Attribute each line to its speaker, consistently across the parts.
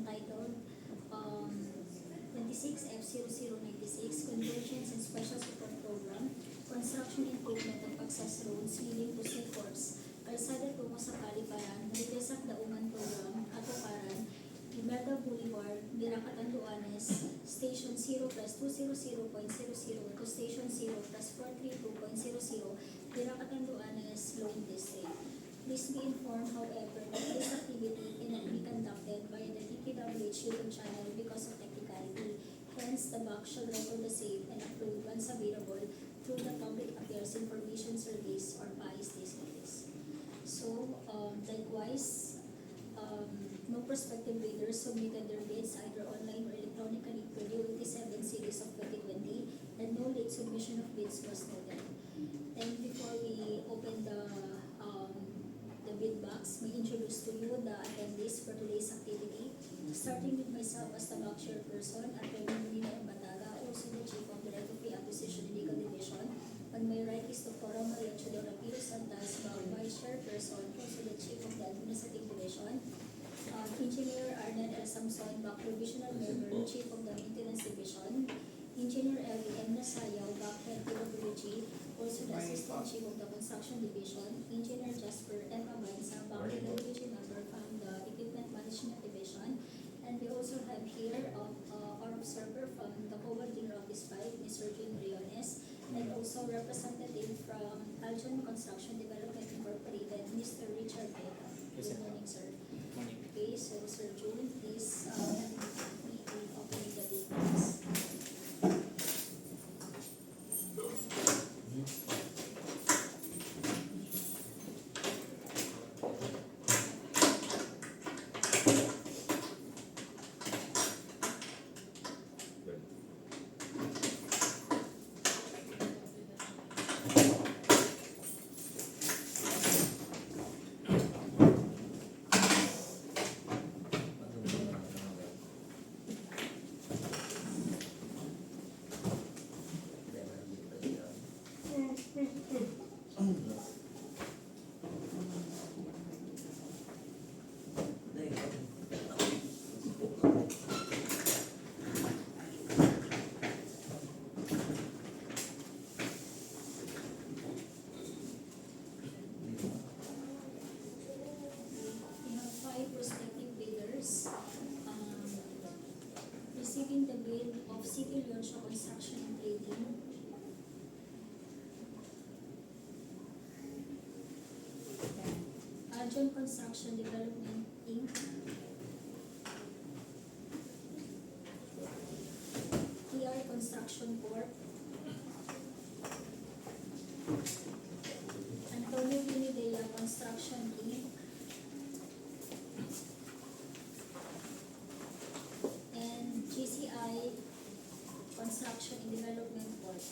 Speaker 1: entitled 26F0096 Convergence and Special Support Program, Construction Improvement of Access Roads leading to Seaports, Kalsada tungo sa Paliparan, Marites at Daungan Program, Atuparan, Imelda Boulevard, Miracatan Duanes, Station 0 plus 200.00 to Station 0 plus 432.00, Miracatan Duanes, Loan District. Please be informed, however, that this activity cannot be conducted via the DPWH YouTube channel because of technicality. Hence, the box shall record the same and upload once available through the Public Affairs Information Service or PAIS database. So, likewise, no prospective bidders submitted their bids either online or electronically per the 87 series of 2020, and no late submission of bids was noted. And before we open the bid box, we introduce to you the attendees for today's activity, starting with myself as the box chairperson, Attorney Marina Bataga, also the Chief of the Right of Free Acquisition Legal Division. On my right is Dr. Maria Chodora Piro Santas, Vice Chairperson, also the Chief of the Administrative Division. Engineer Arnel L. Samson, Back Provisional Member, Chief of the Maintenance Division. Engineer Ellie M. Nasayaw, Back Head PWG, also the Assistant Chief of the Construction Division. Engineer Jasper M. Abanza, Back PWG Member from the Equipment Management Division. And we also have here our observer from the Howard General Office 5, Mr. June Riones, and also representative from Aljon Construction Development Incorporated, Mr. Richard Vega. Good morning, sir. Okay, so Sir June, please open the bid box. Receiving the bid of City Leonsha Construction and Trading, Aljon Construction Development Inc., TR Construction Corp., Antonio Vinidea Construction Inc., GCI Construction and Development Board.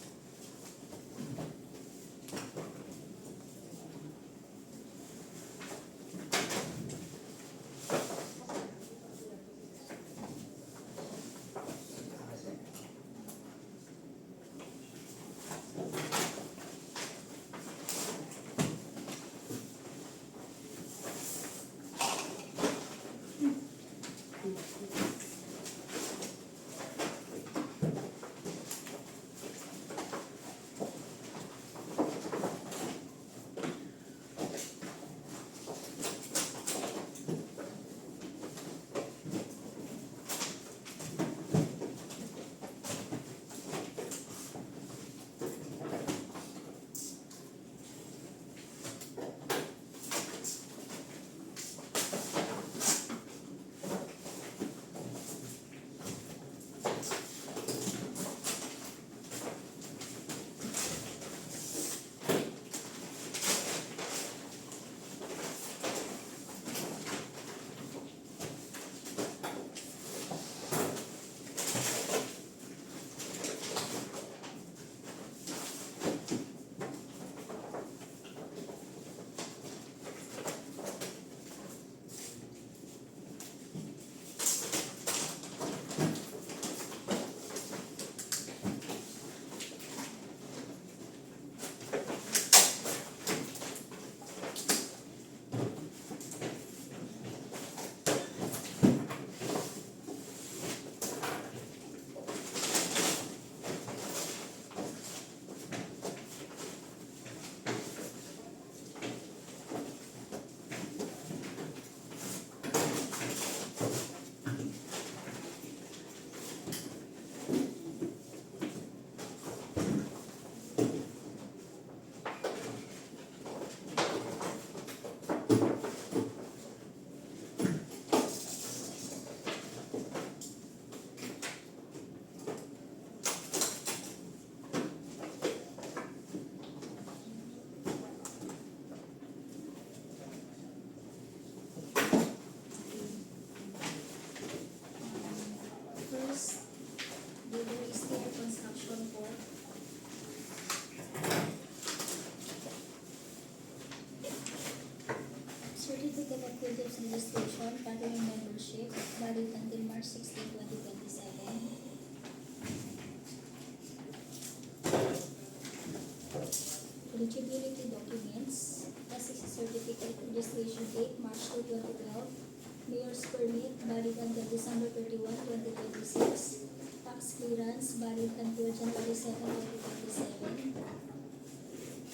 Speaker 1: eligibility documents, SEC certificate registration date, March 2, 2012, mayor's permit, valid until December 31, 2026, tax clearance, valid until January 7, 2027.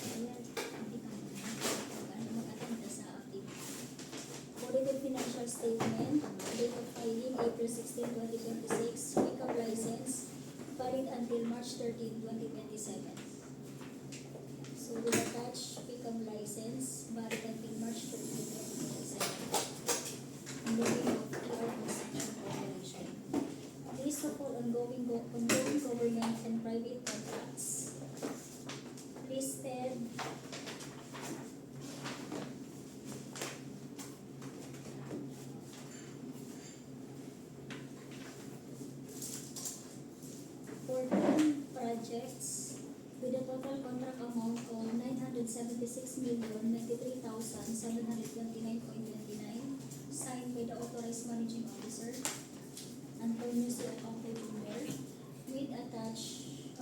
Speaker 1: Ayan, hindi ka mag-attend sa active. Audited financial statement, date of filing, April 16, 2026, pick-up license, valid until March 13, 2027. So we attach pick-up license, valid until March 13, 2027. And the name of PR Construction Corporation. List of all ongoing government and private contracts. Listed projects with a total contract amount of 976,093,729.29, signed by the authorized managing officer, Antonio C. Ocampo Jr., with attached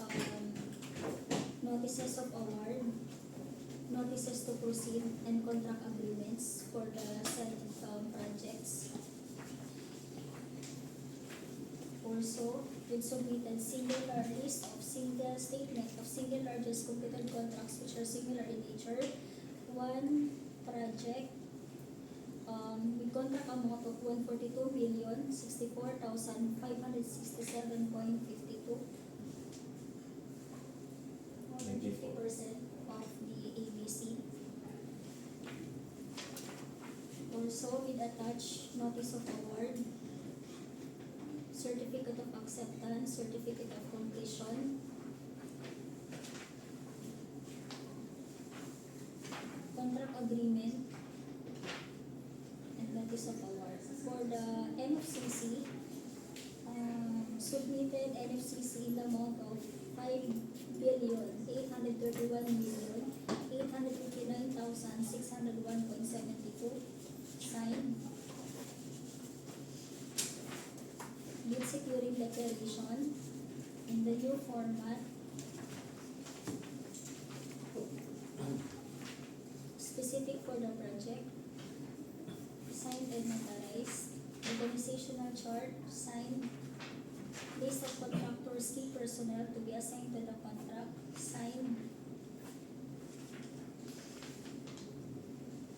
Speaker 1: notices of award, notices to proceed, and contract agreements for the said projects. Also, with submitted singular list of single statement of single largest completed contracts which are similar in nature. One project with contract amount of 142,064,567.52, more than 50% of the ABC. Also, with attached notice of award, certificate of acceptance, certificate of completion, contract agreement, and notice of award. For the NFCC, submitted NFCC in the amount of 5,831,859,601.72, signed. Bid securing declaration in the new format, specific for the project, signed and notarized. Organizational chart, signed. List of contractors, key personnel to be assigned to the contract, signed.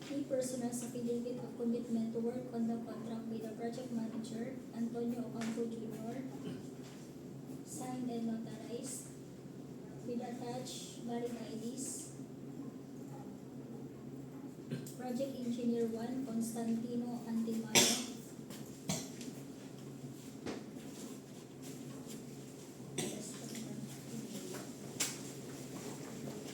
Speaker 1: Key personnel's affidavit of commitment to work on the contract by the project manager, Antonio Ocampo Jr., signed and notarized, with attached valid IDs. Project Engineer 1, Constantino Antimano.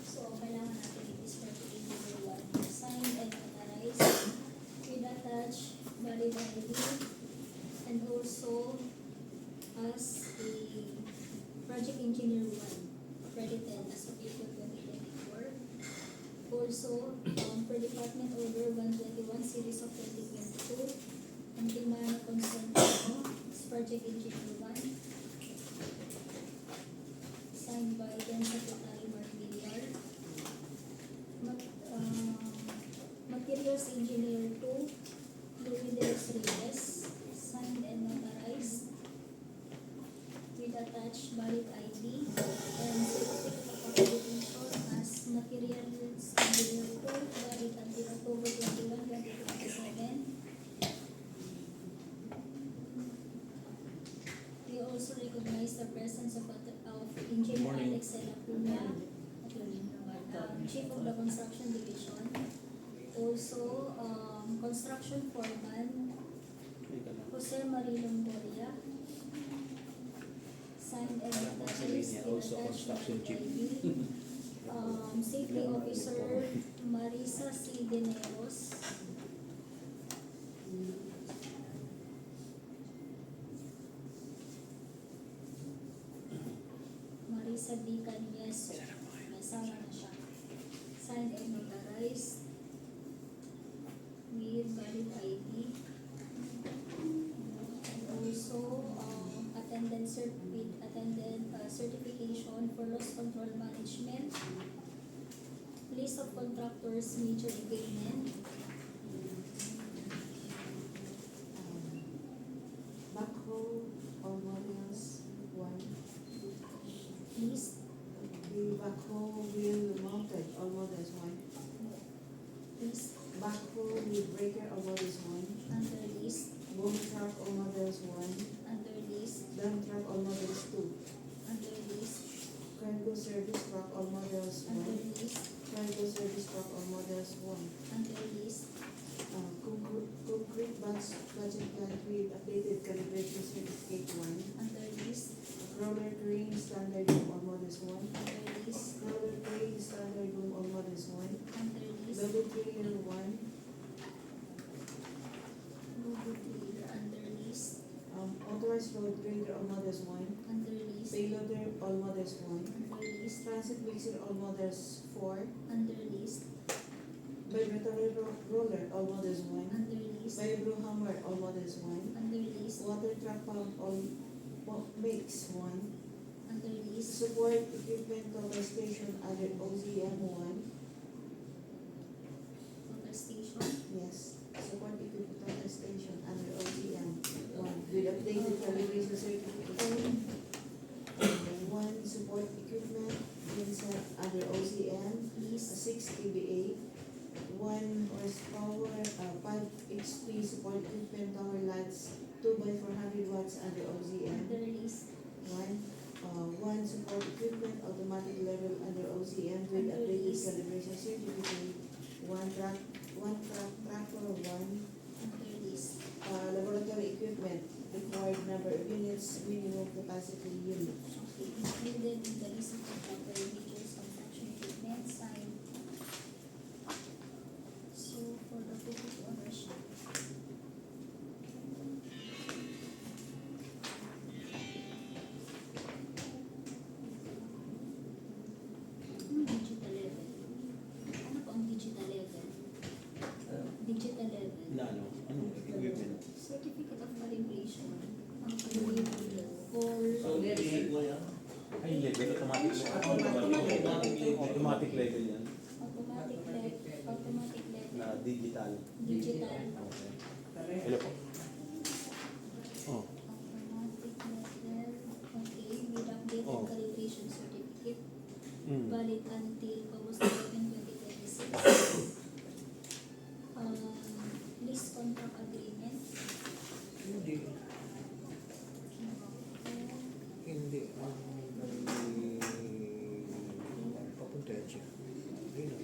Speaker 1: So, kailangan natin i-is Project Engineer 1, signed and notarized, with attached valid ID, and also as a Project Engineer 1, accredited as of April 2024. Also, per Department Order 121 Series of 2022, Antimano Constantino as Project Engineer 1, signed by then Secretary Mark Villar. Materials Engineer 2, Luides Reyes, signed and notarized, with attached valid ID and certificate of accreditation as Materials Engineer 2, valid until October 21, 2027. We also recognize the presence of Engineer Alex Lacuna, Chief of the Construction Division. Also, Construction Foreman, Jose Marie Longoria, signed and notarized,
Speaker 2: Also
Speaker 1: with
Speaker 2: construction
Speaker 1: attached
Speaker 2: chief.
Speaker 1: ID. Safety Officer Marisa C. Deneros, Marisa D. Canyeso, may asawa na siya, signed and notarized, with valid ID. And also, attendance certification for loss control management, List of contractors, major equipment.
Speaker 2: Backhoe, all models, 1.
Speaker 1: List.
Speaker 2: The backhoe wheel mounted, all models, 1.
Speaker 1: List.
Speaker 2: Backhoe with breaker, all models, 1.
Speaker 1: Under list.
Speaker 2: Boom truck, all models, 1.
Speaker 1: Under list.
Speaker 2: Dump truck, all models, 2.
Speaker 1: Under list.
Speaker 2: Cargo service truck, all models,
Speaker 1: Under
Speaker 2: 1.
Speaker 1: list.
Speaker 2: Cargo service truck, all models, 1.
Speaker 1: Under list.
Speaker 2: Concrete budget plan with updated calibration certificate, 1.
Speaker 1: Under list.
Speaker 2: Roller crane standard boom, all models, 1.
Speaker 1: Under list.
Speaker 2: Roller crane standard boom, all models, 1.
Speaker 1: Under list.
Speaker 2: Double trailer, 1.
Speaker 1: Google Clear. Under list.
Speaker 2: Authorized road grader, all models, 1.
Speaker 1: Under list.
Speaker 2: Payloader, all models, 1.
Speaker 1: Under list.
Speaker 2: Transit mixer, all models, 4.
Speaker 1: Under list.
Speaker 2: Vibratory roller, all models, 1.
Speaker 1: Under list.
Speaker 2: Vibro hammer, all models, 1.
Speaker 1: Under list.
Speaker 2: Water truck pump, all makes, 1.
Speaker 1: Under list.
Speaker 2: Support equipment total station under OZM, 1.
Speaker 1: Total station.
Speaker 2: Yes. Support equipment total station under OZM, 1. With updated calibration certificate. 1. Support equipment genset under OZM,
Speaker 1: List.
Speaker 2: 6 kVA. 1 horsepower, 5 HP support equipment tower lights, 2x400 watts under OZM.
Speaker 1: Under list.
Speaker 2: 1 support equipment automatic level under OZM with
Speaker 1: Under
Speaker 2: updated
Speaker 1: list.
Speaker 2: calibration certificate. 1 tractor, 1
Speaker 1: Under list.
Speaker 2: laboratory equipment, required number of units, minimum capacity unit.
Speaker 1: Okay. Included in the list of contractor majors construction equipment signed. So for the proof of ownership. Digital level. Ano po ang digital level? Digital level.
Speaker 3: Na ano? Anong equipment?
Speaker 1: Certificate of calibration. Ang calibration for
Speaker 3: Ay, level. Automatic level yan.
Speaker 1: automatic level.
Speaker 3: Na digital.
Speaker 1: Digital.
Speaker 3: Okay. Hello po. Oh.
Speaker 1: Automatic level. Okay. With updated
Speaker 3: Oh.
Speaker 1: calibration certificate.
Speaker 3: Mm.
Speaker 1: Valid until August 11, 2026. Lease contract agreement.
Speaker 4: Hindi. Hindi. Papunta yan siya. Hindi na.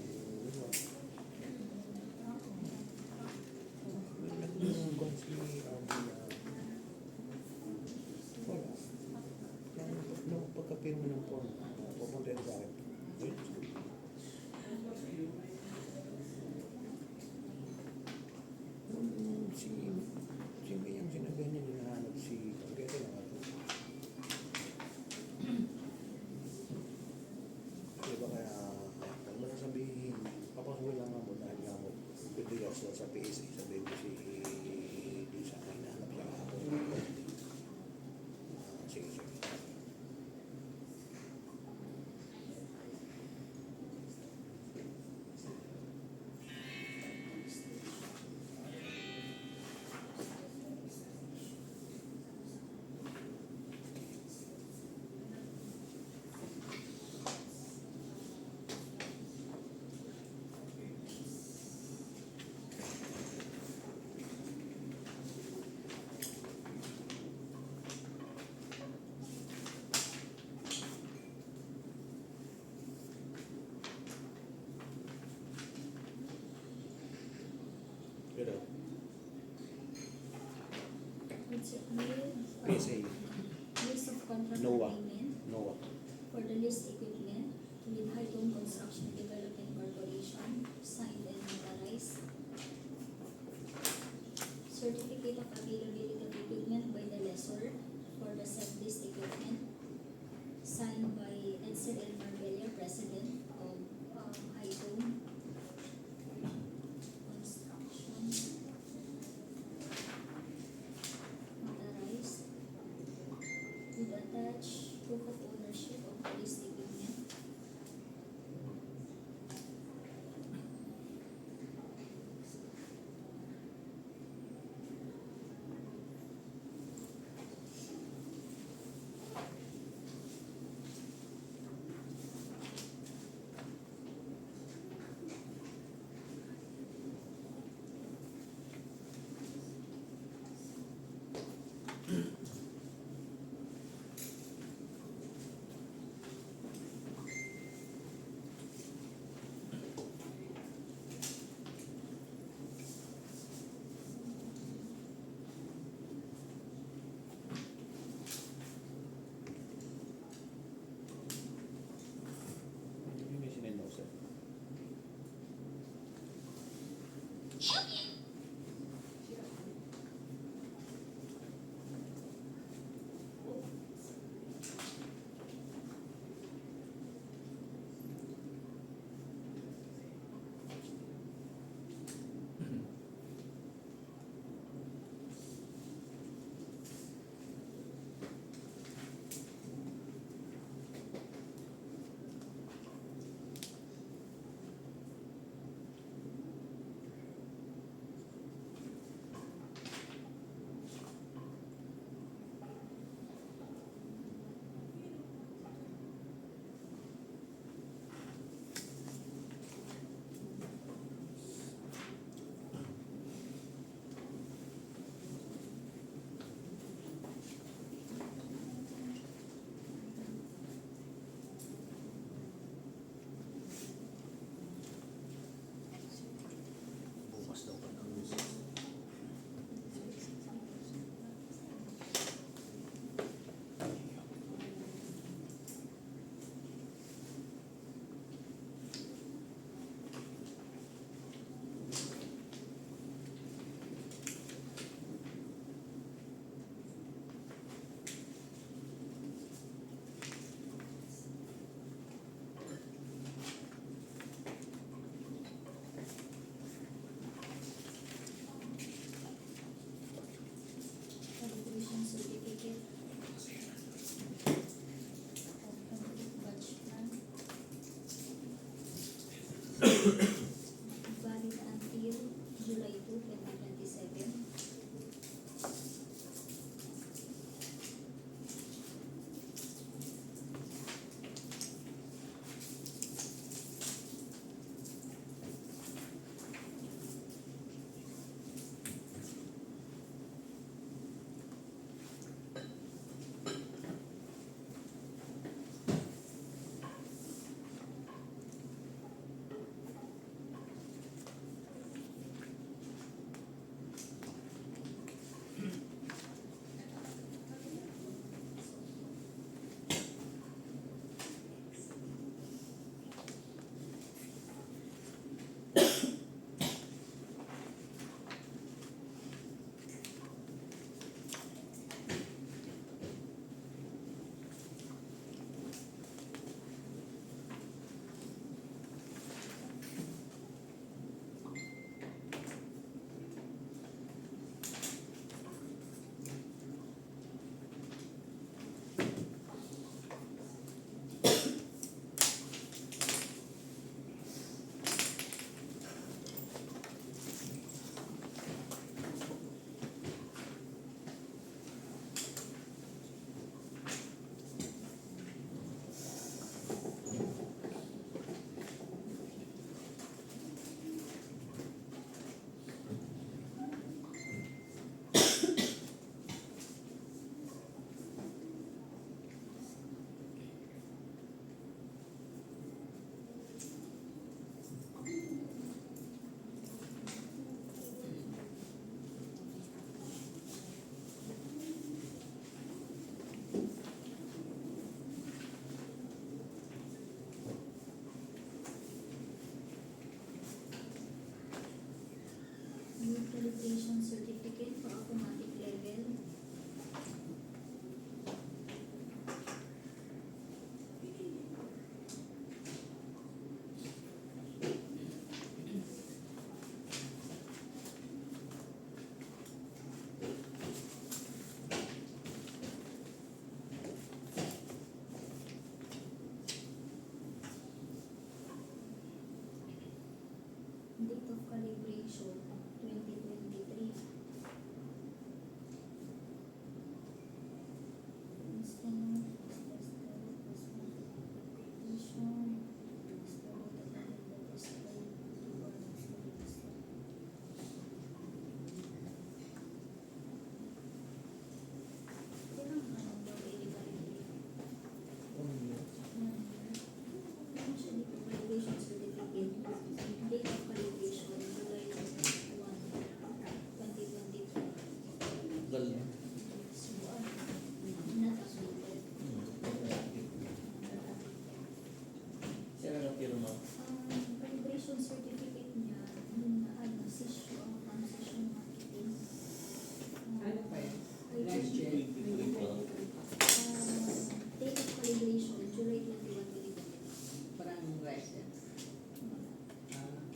Speaker 4: Nung pagka-pirma ng form, papunta yan sa akin. Si Mayang sinabi niya, hinahanap si Pagkete na ako. Diba kaya, pag mo sasabihin, papasuhin lang mo dahil nga mo, bibigas sa PSA, sabihin mo si Lisa na hinahanap siya ako. Sige, sige. Pero, PSA,
Speaker 1: List of contract
Speaker 4: NOAA.
Speaker 1: agreement
Speaker 4: NOAA.
Speaker 1: for the list equipment with Haitong Construction Development Corporation, signed and notarized. Certificate of availability of equipment by the lessor for the said list equipment, signed by Edsel L. Marbella, President of Haitong Construction. Notarized with attached proof of ownership of the list equipment. valid until July 2, 2027. New calibration certificate for automatic level. Date of calibration 2023. Calibration certificate. Date of calibration July 1, 2023.
Speaker 3: Galing.
Speaker 1: So, not updated.
Speaker 3: Sino lang pirma?
Speaker 1: Calibration certificate niya, yung session, session marketing.
Speaker 5: Ano pa yun?
Speaker 1: Calibration-
Speaker 5: Next year.
Speaker 3: 23 pa.
Speaker 1: Date of calibration, July 21, 2023.
Speaker 5: Parang license.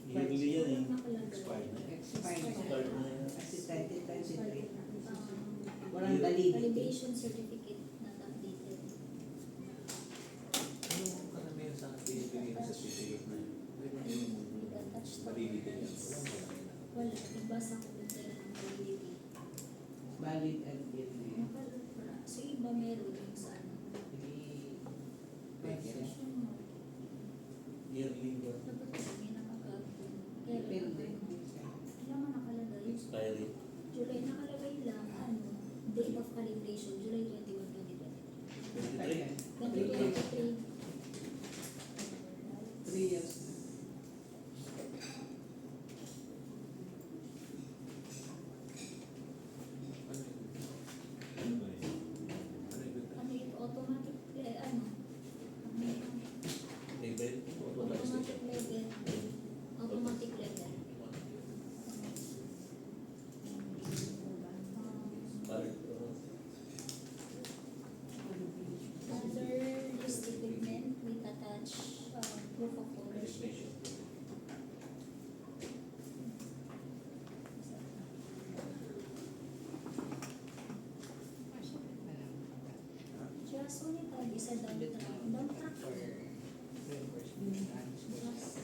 Speaker 3: Yearly yan eh.
Speaker 1: Nakalagay.
Speaker 3: Expired na yan.
Speaker 5: Expired.
Speaker 3: Expired na yan.
Speaker 5: Kasi 2023.
Speaker 1: Um,
Speaker 5: Walang validity.
Speaker 1: Calibration certificate not updated.
Speaker 3: Ano karamihan sa akin pinipigay sa certificate na yun? Yung
Speaker 1: Attached
Speaker 3: validity yan.
Speaker 1: Wala, nagbasa ko dun tayo ng validity.
Speaker 5: Valid until
Speaker 1: Wala. So iba meron yung sa ano. Session marketing.
Speaker 3: Yearly ba?
Speaker 1: Dapat kasi nakaka-upload. Kaya
Speaker 5: Depende.
Speaker 1: naman nakalagay.
Speaker 3: Expiry.
Speaker 1: July nakalagay lang, date of calibration, July 21, 2023.
Speaker 3: 23.
Speaker 1: 2023.
Speaker 5: 3 years.
Speaker 1: Ano yun, automatic
Speaker 3: Level? Authorized.
Speaker 1: automatic level. Automatic level.
Speaker 3: Parang,
Speaker 1: Under this equipment, we attach proof of ownership.
Speaker 3: registration.
Speaker 1: Just only tag isa dump truck. Dump truck.
Speaker 5: For reimbursement.
Speaker 1: Just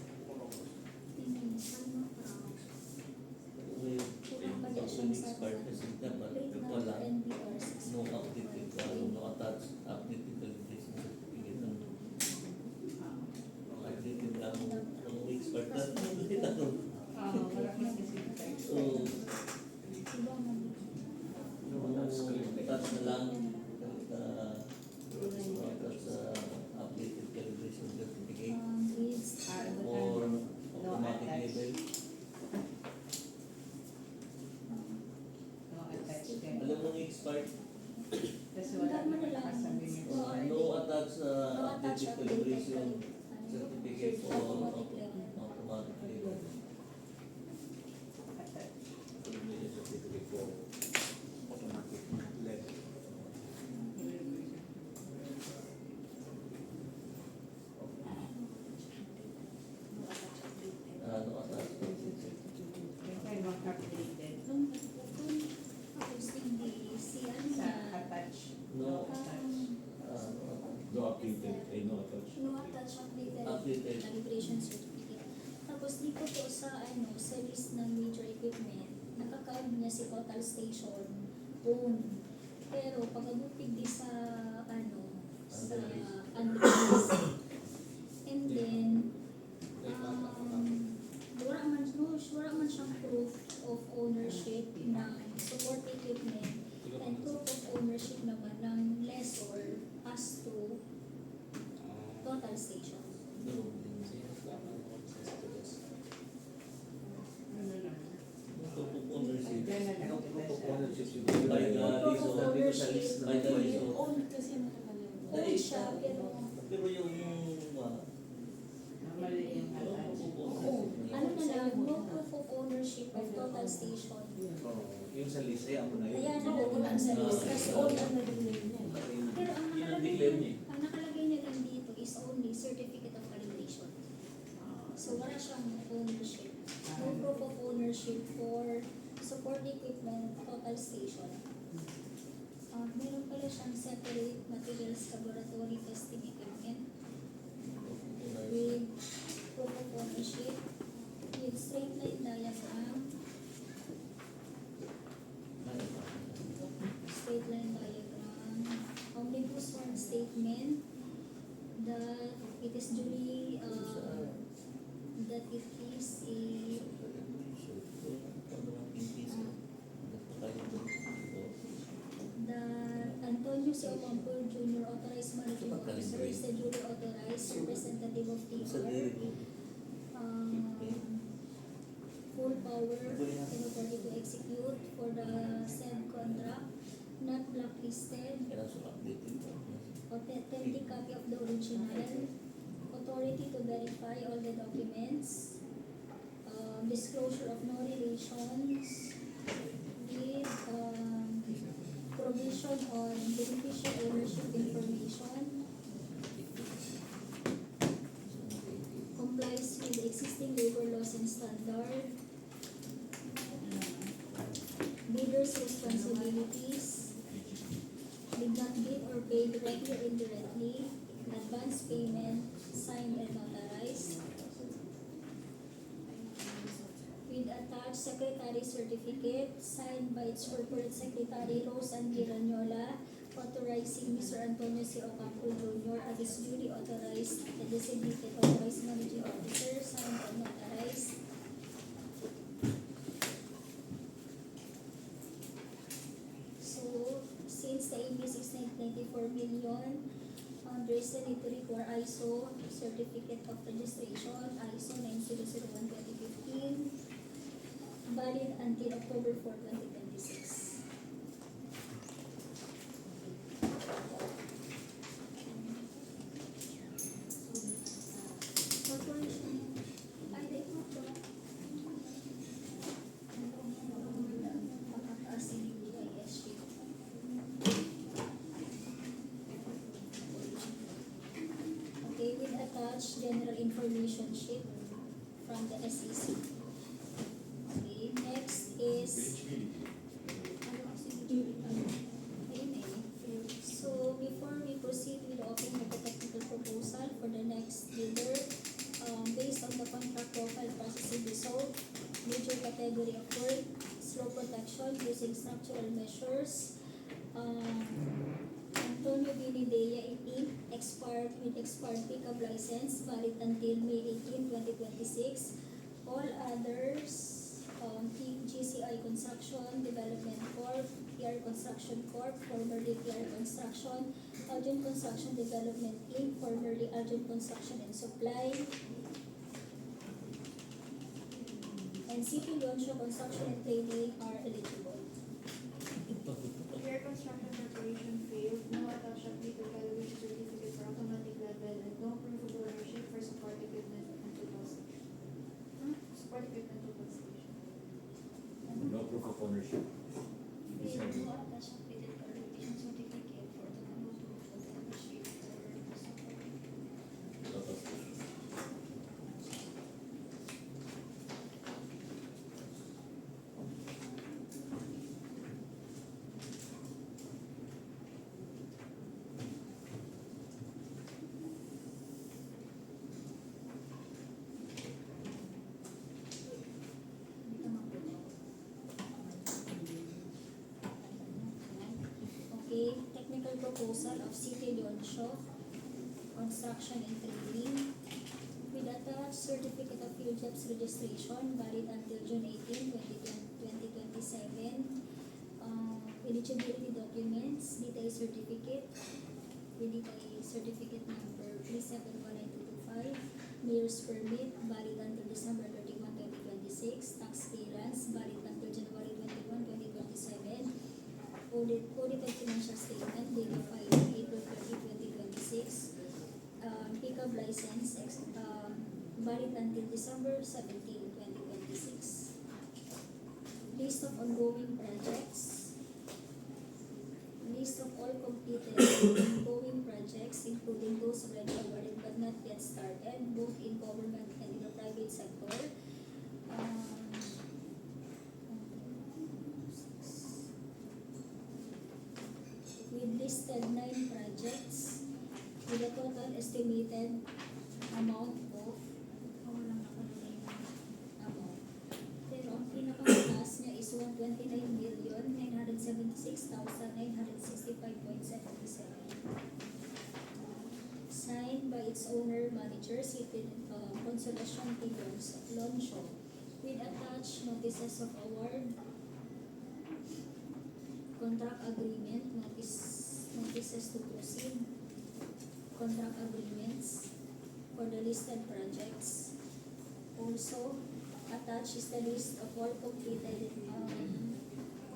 Speaker 1: Tapos dito po sa sa list ng major equipment, nakaka-count niya si Total Station own. Pero pag abupig di sa sa underpass. And then wala man siyang proof of ownership ng support equipment and proof of ownership naman ng lessor as to Total Station.
Speaker 5: Ano lang.
Speaker 3: Ownership yung
Speaker 1: Proof of ownership,
Speaker 6: Own kasi nakalagay.
Speaker 1: own siya pero
Speaker 3: Pero yung
Speaker 5: Mali yung
Speaker 1: ano na lang, no proof of ownership of Total Station.
Speaker 3: yung sa list, ay ako na yun.
Speaker 1: Kaya nalagyan sa list kasi
Speaker 6: Own
Speaker 1: own.
Speaker 6: ang naging name niya.
Speaker 1: Pero ang
Speaker 3: Yun ang
Speaker 1: nakalagay
Speaker 3: declare niya.
Speaker 1: ang nakalagay niya lang dito is only certificate of calibration. So wala siyang ownership. No proof of ownership for support equipment Total Station. Meron pala siyang separate materials laboratory testing equipment with proof of ownership with straight line diagram, omnibus one statement that it is duly that it is that Antonio C. Ocampo Jr. authorized managing officer is the duly authorized representative of TR. Full power and authority to execute for the said contract, not blacklisted, authentic copy of the original, authority to verify all the documents, disclosure of no relations with provision on beneficial ownership information, complies with existing labor laws and standard, bidder's responsibilities, did not bid or pay directly or indirectly, advance payment, signed and notarized, with attached secretary certificate, signed by its corporate secretary Rose Andy Ranyola, authorizing Mr. Antonio C. Ocampo Jr. as is duly authorized and designated authorized managing officer, signed and notarized. So, since the ABS is 94 million, there is a need to require ISO certificate of registration, ISO 9001:2015, valid until October 4, 2026. Corporation, ay, di mo ito. Pakataas yung UIS sheet. Okay, with attached general information sheet from the SEC. Okay, next is ayun eh. So before we proceed with the opening of the technical proposal for the next bidder, based on the contract profile processing result, major category of work, slope protection using structural measures, Antonio Binidea Inc. expired with expired pickup license valid until May 18, 2026. All others, GCI Construction Development Corp., PR Construction Corp., formerly PR Construction, Argent Construction Development Inc., formerly Argent Construction and Supply, and CP Leoncio Construction and Trading are eligible.
Speaker 6: Your construction preparation failed, no attached updated calibration certificate for automatic level, and no proof of ownership for support equipment and total station. Support equipment total station.
Speaker 3: No proof of ownership.
Speaker 1: They do attach updated qualification certificate for the no proof of ownership or support. proposal of City Leonsho Construction and Trading with attached certificate of field jobs registration valid until June 18, 2027. Eligibility documents, DTI certificate, with DTI certificate number 3719225, mayor's permit valid until December 31, 2026, tax clearance valid until January 21, 2027, audited financial statement dated filing April 30, 2026, pickup license valid until December 17, 2026. List of ongoing projects. List of all completed ongoing projects, including those already awarded but not yet started, both in government and in the private sector. We listed 9 projects with a total estimated amount of walang nakalagay na amount. Pero ang pinakamataas niya is 129,976,965.77. Signed by its owner manager, City Consolacion T. Leonsho, with attached notices of award, contract agreement, notices to proceed, contract agreements for the listed projects. Also, attached is the list of all completed,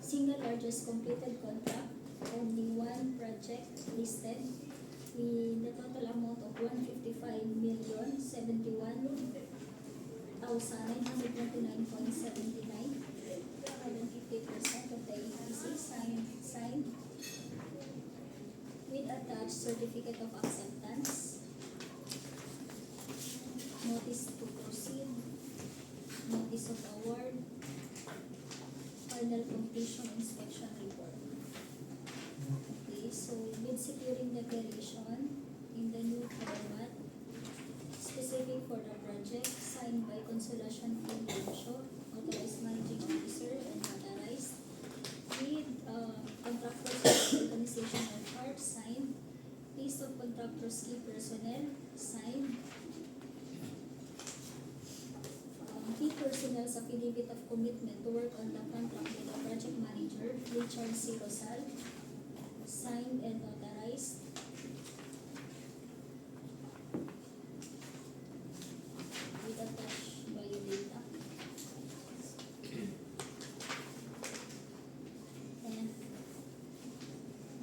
Speaker 1: single largest completed contract, only one project listed, with the total amount of 155,071,929.79, 50% of the EPC signed, with attached certificate of acceptance, notice to proceed, notice of award, final completion inspection report. Okay, so bid securing declaration in the new format, specific for the project, signed by Consolacion T. Leonsho, authorized managing officer and notarized, with contractors organization and chart signed, list of contractors key personnel signed, key personnel's affidavit of commitment to work on the contract with the project manager, Richard C. Rosal, signed and notarized. With attached biodata. And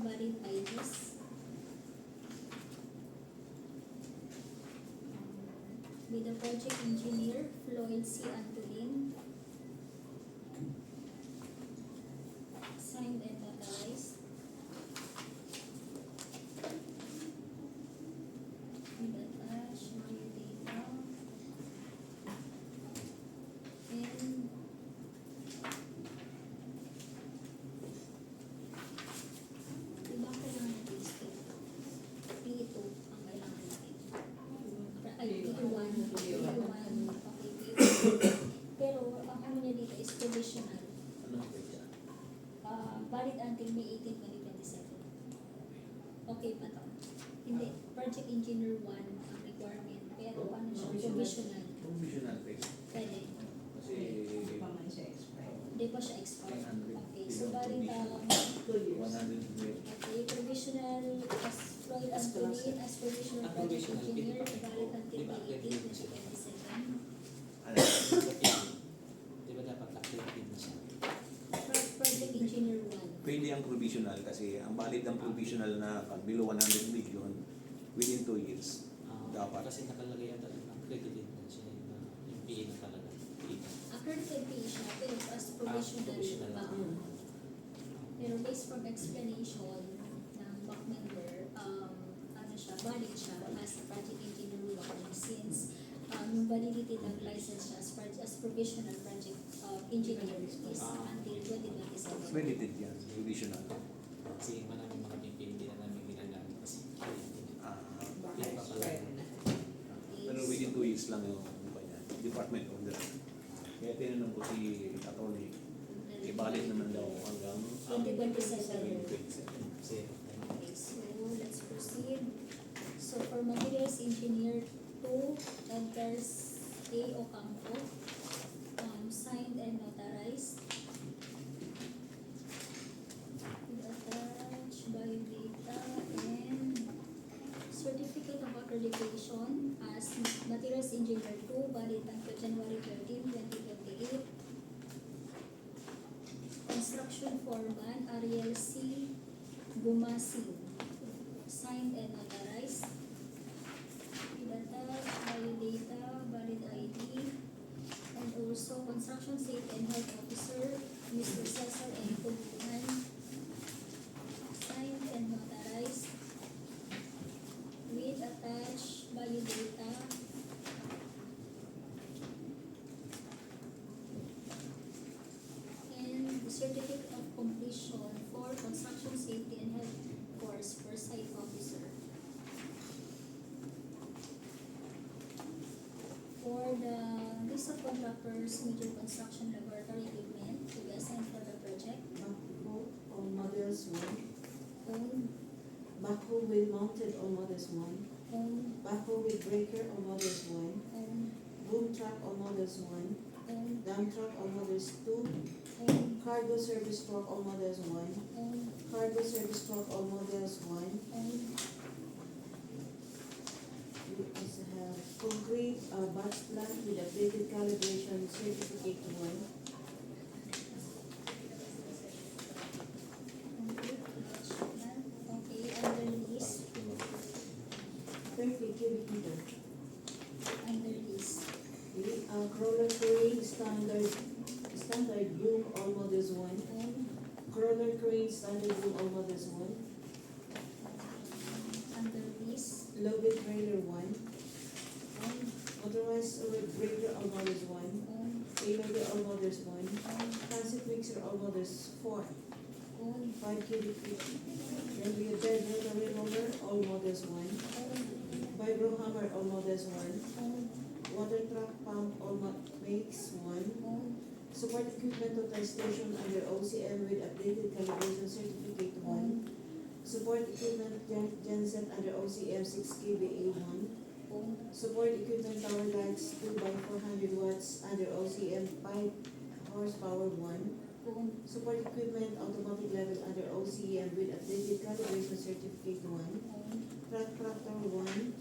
Speaker 1: valid IDs. With the project engineer, Floyd C. Antolin, signed and notarized. With attached biodata. And diba kailangan natin state? P2 ang kailangan natin. Ay, P1. Okay, P2. Pero ang ano niya dito is provisional.
Speaker 3: Ano ba siya?
Speaker 1: Valid until May 18, 2027. Okay pa to? Hindi. Project Engineer 1 ang requirement. Pero ano siya? Provisional.
Speaker 3: Provisional pay.
Speaker 1: Pwede.
Speaker 3: Kasi
Speaker 5: Hindi pa man siya expired.
Speaker 1: Hindi pa siya expired.
Speaker 3: 100.
Speaker 1: Okay. So valid
Speaker 3: 2
Speaker 5: years.
Speaker 3: 100 million.
Speaker 1: okay, provisional as Floyd Antolin as provisional project
Speaker 7: provisional,
Speaker 1: engineer
Speaker 7: pinaka-
Speaker 1: valid until
Speaker 7: di ba,
Speaker 1: May 18,
Speaker 7: active na siya?
Speaker 1: 2027.
Speaker 3: Ano?
Speaker 7: Di ba dapat active na siya?
Speaker 1: Project Engineer 1.
Speaker 4: Pwede ang provisional kasi ang valid ng provisional na below 100 million within 2 years. Dapat.
Speaker 7: Kasi nakalagay yata doon, accredited na siya na yung PA na talaga. PA.
Speaker 1: Accredited PA siya, pero as provisional
Speaker 7: provisional.
Speaker 1: pa. Pero based from explanation ng back member, ano siya, valid siya as project engineer 1 since yung validity ng license siya as provisional project engineer is until 2027.
Speaker 4: Accredited yan, provisional.
Speaker 7: Kasi maraming mga PA hindi na namin ginagamit kasi
Speaker 4: Ah,
Speaker 5: Baka expired na.
Speaker 4: pero within 2 years lang yung Department of the Kaya tinanong ko si attorney, valid naman daw hanggang
Speaker 1: 2027.
Speaker 4: 2027.
Speaker 7: kasi
Speaker 1: Okay, so proceed. So for materials engineer 2, Edgar's A. Ocampo, signed and notarized. Attached biodata and certificate of accreditation as materials engineer 2, valid until January 13, 2028. Construction foreman Ariel C. Gumasin, signed and notarized. Attached biodata, valid ID, and also construction safety and health officer Mr. Cesar N. Pulungan, signed and notarized. With attached biodata and the certificate of completion for construction safety and health course for site officer. For the list of contractors, major construction laboratory equipment to be assigned for the project,
Speaker 2: Backhoe on models 1.
Speaker 1: own,
Speaker 2: Backhoe wheel mounted on models 1.
Speaker 1: own,
Speaker 2: Backhoe with breaker on models 1.
Speaker 1: own,
Speaker 2: Boom truck on models 1.
Speaker 1: own,
Speaker 2: Dump truck on models 2.
Speaker 1: own,
Speaker 2: Cargo service truck on models 1.
Speaker 1: own,
Speaker 2: Cargo service truck on models 1.
Speaker 1: own,
Speaker 2: We also have concrete batch plant with updated calibration certificate 1.
Speaker 1: okay, under list,
Speaker 2: 30 cubic meter.
Speaker 1: under list,
Speaker 2: Okay, crawler crane standard boom all models 1.
Speaker 1: own,
Speaker 2: Crawler crane standard boom all models 1.
Speaker 1: under list,
Speaker 2: Low bed trailer 1.
Speaker 1: own,
Speaker 2: Motorized road breaker all models 1.
Speaker 1: own,
Speaker 2: Payloader all models 1.
Speaker 1: own,
Speaker 2: Transit mixer all models 4.
Speaker 1: own,
Speaker 2: 5 cubic feet. Then we have bed rotary roller all models 1.
Speaker 1: own,
Speaker 2: Vibro hammer all models 1.
Speaker 1: own,
Speaker 2: Water truck pump all makes 1.
Speaker 1: own,
Speaker 2: Support equipment total station under OCM with updated calibration certificate 1.
Speaker 1: own,
Speaker 2: Support equipment genset under OCM 6 kVA 1.
Speaker 1: own,
Speaker 2: Support equipment power lights 2 by 400 watts under OCM 5 horsepower 1.
Speaker 1: own,
Speaker 2: Support equipment automatic level under OCM with updated calibration certificate 1.
Speaker 1: own,
Speaker 2: Truck tractor 1.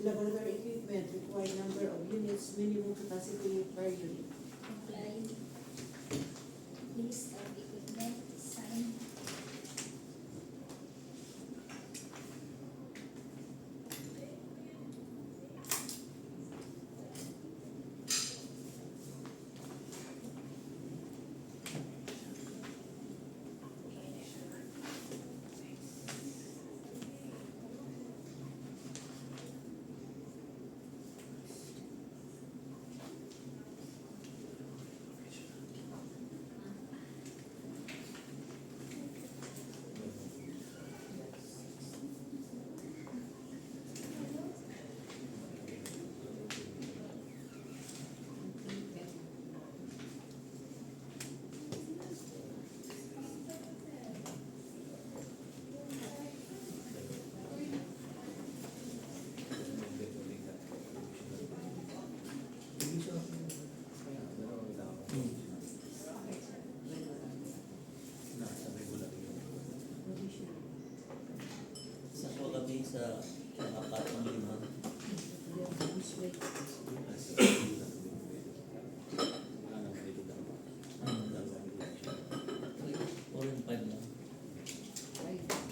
Speaker 2: Laboratory equipment required number of units minimum capacity per unit.
Speaker 1: applied. List of equipment, signed.
Speaker 7: Sa po kami sa apat ng lima. Four and five lang.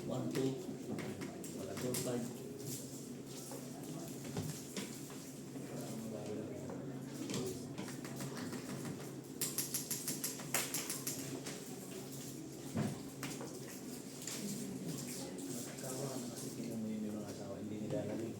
Speaker 7: 1, 2, 4, 5.
Speaker 4: Kasi tingnan mo yun yung mga asawa, hindi nila alam yun.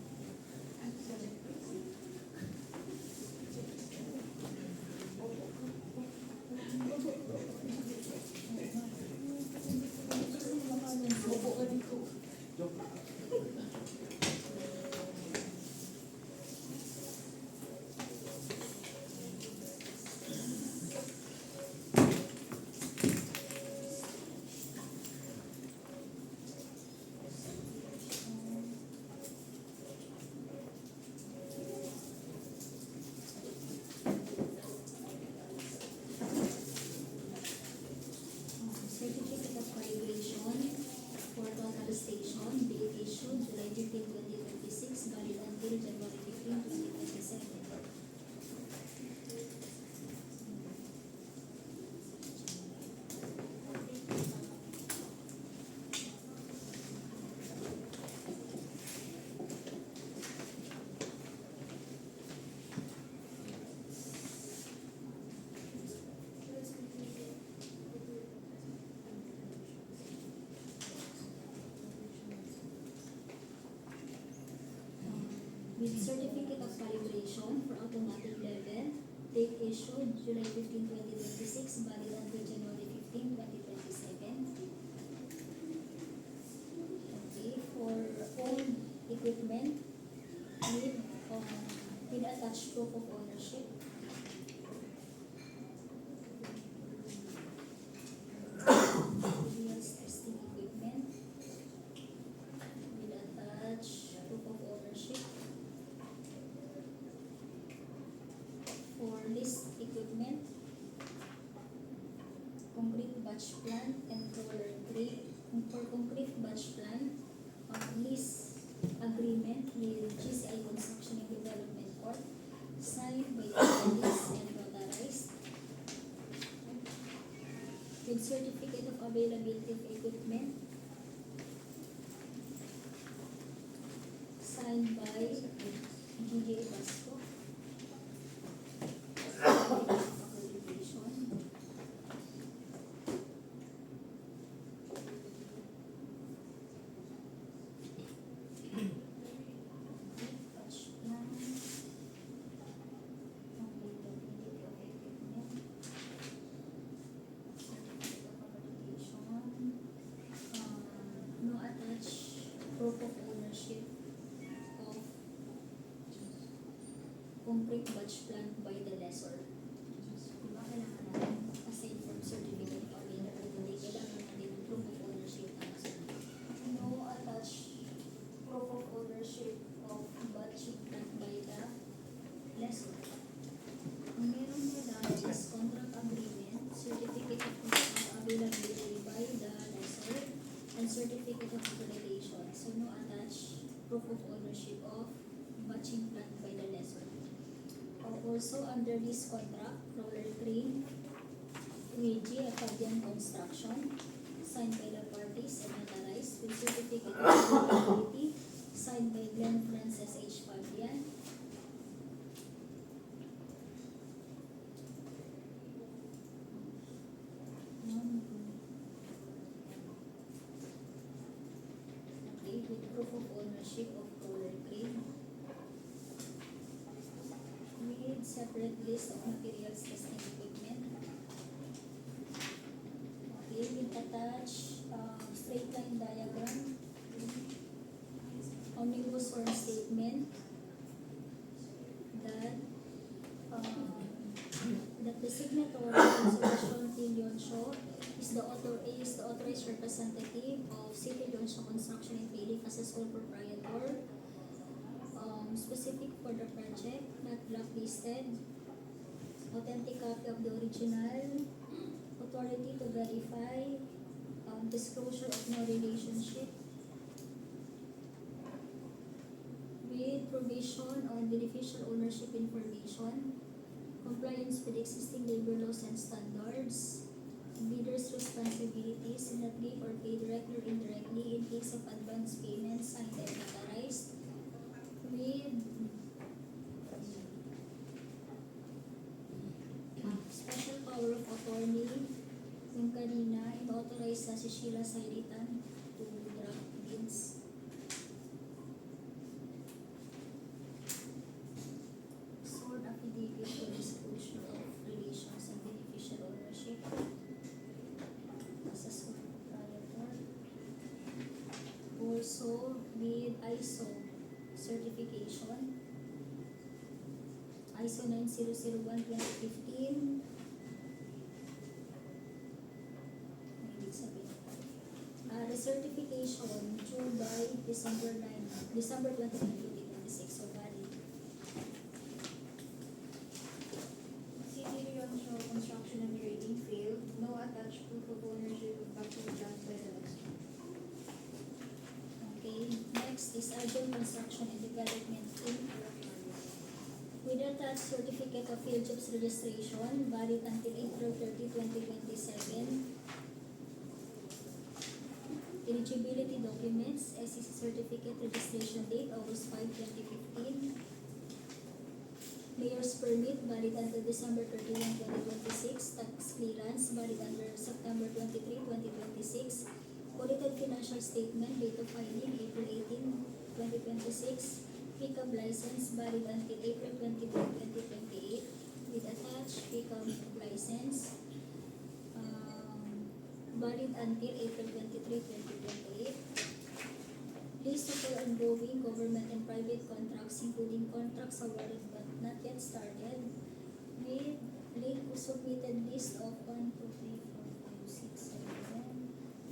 Speaker 1: with certificate of calibration for automatic level, date issued July 15, 2026, valid until January 15, 2027. Okay, for own equipment with attached proof of ownership. Wheels testing equipment with attached proof of ownership. For list equipment, concrete batch plant and roller crane. For concrete batch plant, lease agreement with GCI Construction and Development Corp. Signed by attorneys and notarized. With certificate of availability of equipment. Signed by GJ Basco. Accreditation. Batch plan. Availability of equipment. Certificate of accreditation. No attached proof of ownership of concrete batch plant by the lessor. Diba kailangan natin, aside from certificate of availability, kailangan natin ng proof of ownership ng no attached proof of ownership of batch plant by the lessor. Ang meron nila is contract agreement, certificate of availability by the lessor, and certificate of accreditation. So no attached proof of ownership of batching plant by the lessor. Also under this contract, roller crane, WG Acadian Construction, signed by the parties and notarized with certificate of availability, signed by Glenn Francis H. Fabian. Okay, with proof of ownership of roller crane. With separate list of materials testing equipment. Okay, with attached straight line diagram, omnibus form statement that that the signatory Conservation Team Yonsho is the authorized representative of City Yonsho Construction and Building as a sole proprietor. Specific for the project, not blacklisted. Authentic copy of the original. Authority to verify. Disclosure of no relationship. With provision on beneficial ownership information. Compliance with existing labor laws and standards. Bidder's responsibilities in not give or pay directly or indirectly in case of advance payments signed and notarized. With special power of attorney, yung kanina, ino-authorize na si Sheila Sairitan to draft bids. Sworn affidavit for disclosure of relations and beneficial ownership as a sole proprietor. Also with ISO certification, ISO 9001:2015. Recertification due by December 29, 2026, so valid.
Speaker 6: City Yonsho Construction and Grading failed. No attached proof of ownership of batching plant by the lessor.
Speaker 1: Okay, next is Arjun Construction and Development Inc. With attached certificate of field jobs registration, valid until April 30, 2027. Eligibility documents, SEC certificate registration date, August 5, 2015. Mayor's permit, valid until December 31, 2026. Tax clearance, valid until September 23, 2026. Audited financial statement, date of filing, April 18, 2026. pickup license valid until April 23, 2028 with attached pickup license valid until April 23, 2028. List of all ongoing government and private contracts including contracts awarded but not yet started with submitted list of 1, 2, 3, 4, 5, 6, 7,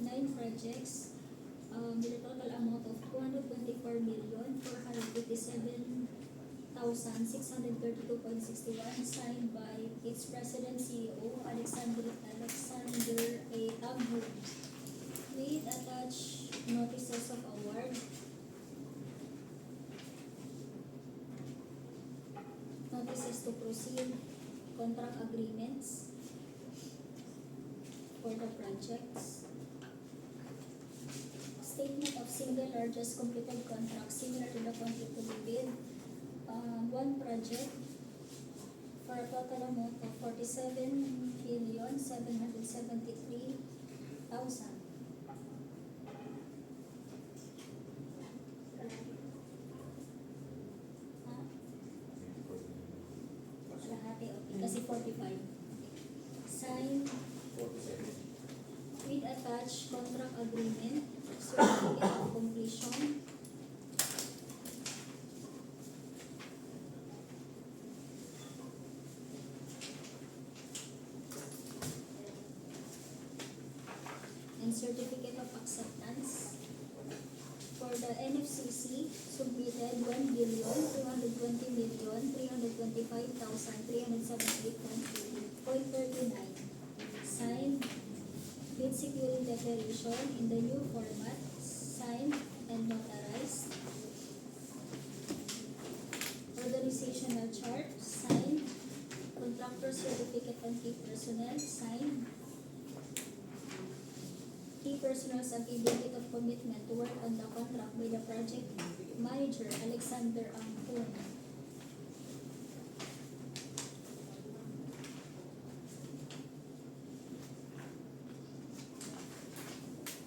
Speaker 1: 9 projects with a total amount of 224,487,632.61 signed by its President CEO Alexander A. Tambo with attached notices of award, notices to proceed, contract agreements for the projects, statement of single largest completed contract similar to the contract to be bid, one project for a total amount of 47,773,000. Kalahati, okay. Kasi 45. Sign
Speaker 3: 47.
Speaker 1: with attached contract agreement, certificate of completion, and certificate of acceptance. For the NFCC, submitted 1,220,325,378.39. Signed, bid security declaration in the new format, signed and notarized. Organizational chart, signed. Contractor certificate and key personnel, signed. Key personnel's affidavit of commitment to work on the contract by the project manager Alexander Angkun.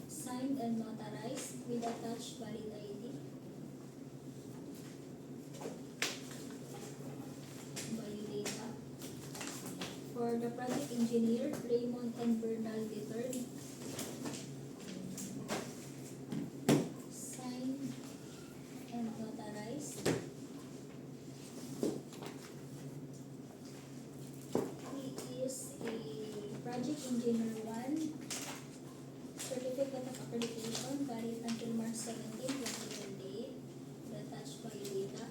Speaker 1: Signed and notarized with attached valid ID. Biodata. For the project engineer Raymond and Bernal III. Signed and notarized. He is a project engineer 1, certificate of accreditation valid until March 17, 2028, the attached biodata.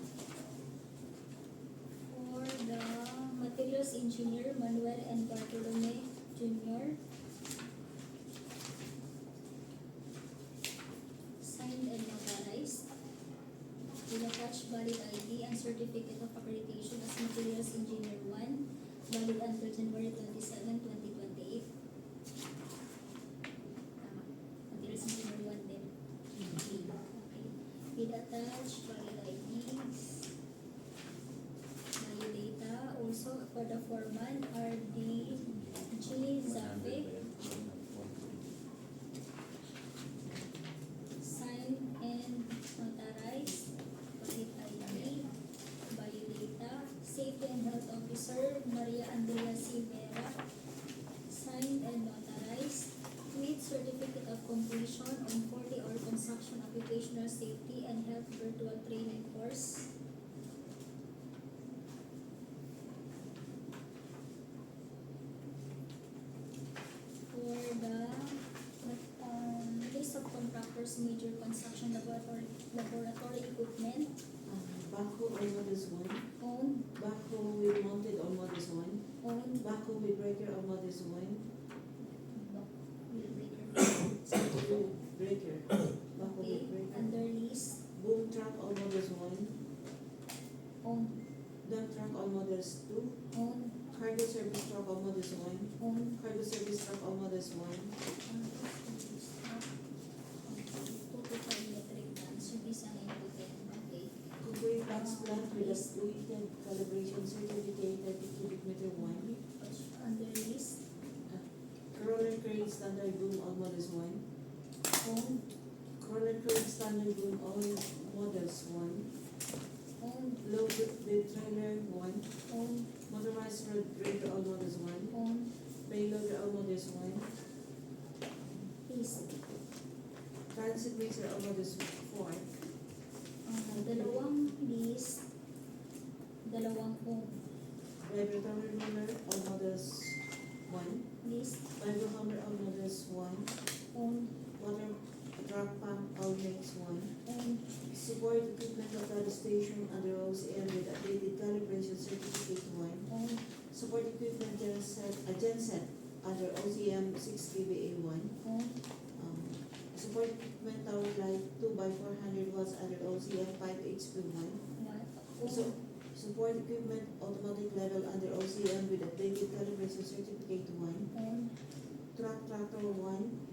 Speaker 1: For the materials engineer Manuel and Bartolome Jr. Signed and notarized with attached valid ID and certificate of accreditation as materials engineer 1 valid until January 27, 2028. Tama. Materials engineer 1 din. Okay. With attached valid IDs. Biodata. Also for the foreman RD G. Zape. Signed and notarized. Valid ID. Biodata. Safety and Health Officer Maria Andrea C. Vera. Signed and notarized with certificate of completion on 40-hour construction occupational safety and health virtual training course. For the list of contractors, major construction laboratory equipment
Speaker 2: Backhoe on models 1,
Speaker 1: owned,
Speaker 2: backhoe with mounted on models 1, backhoe with breaker on models 1, breaker, backhoe
Speaker 1: Okay,
Speaker 2: with breaker,
Speaker 1: under lease,
Speaker 2: boom truck on models 1,
Speaker 1: owned,
Speaker 2: dump truck on models 2,
Speaker 1: owned,
Speaker 2: cargo service truck on models 1,
Speaker 1: owned,
Speaker 2: cargo service truck on models 1,
Speaker 1: 2 to 5 metric tons, yung isa 9 to 10, okay.
Speaker 2: Kukuy box plant with a weighted calibration certificate 30 cubic meter 1,
Speaker 1: Under lease,
Speaker 2: crawler crane standard boom on models 1,
Speaker 1: owned,
Speaker 2: crawler crane standard boom on models 1, one.
Speaker 1: Owned.
Speaker 2: Motorized road grader all models one.
Speaker 1: Owned.
Speaker 2: Payloader all models one.
Speaker 1: Leased.
Speaker 2: Transit mixer all models four.
Speaker 1: Dalawang leased. Dalawang owned.
Speaker 2: Vibratory roller all models one.
Speaker 1: Leased.
Speaker 2: Vibro hammer all models one.
Speaker 1: Owned.
Speaker 2: Water truck pump all makes one.
Speaker 1: Owned.
Speaker 2: Support equipment of the station under OCM with updated calibration certificate one.
Speaker 1: Owned.
Speaker 2: Support equipment genset under OCM 6 kVA one.
Speaker 1: Owned.
Speaker 2: Support equipment tower light 2x400 watts under OCM 5 HP one. So, support equipment automatic level under OCM with updated calibration certificate one.
Speaker 1: Owned.
Speaker 2: Tractor one.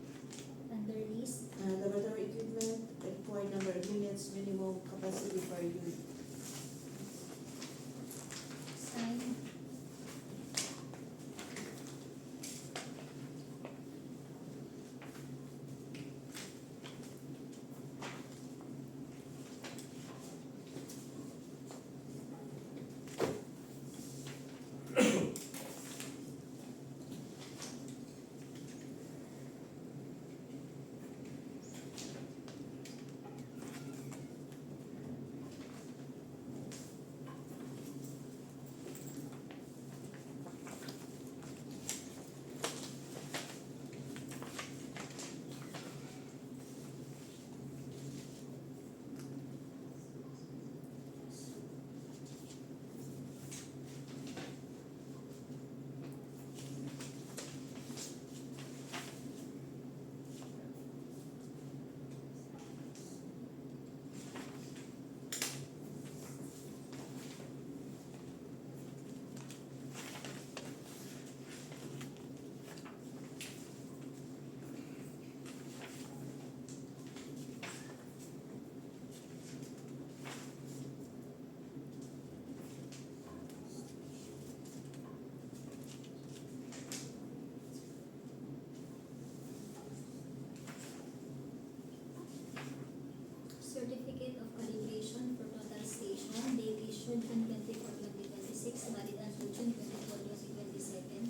Speaker 1: Under lease.
Speaker 2: Laboratory equipment required number of units, minimum capacity per unit.
Speaker 1: Sign. Certificate of calibration for total station, date issued June 24, 2026, valid until June 24, 2027.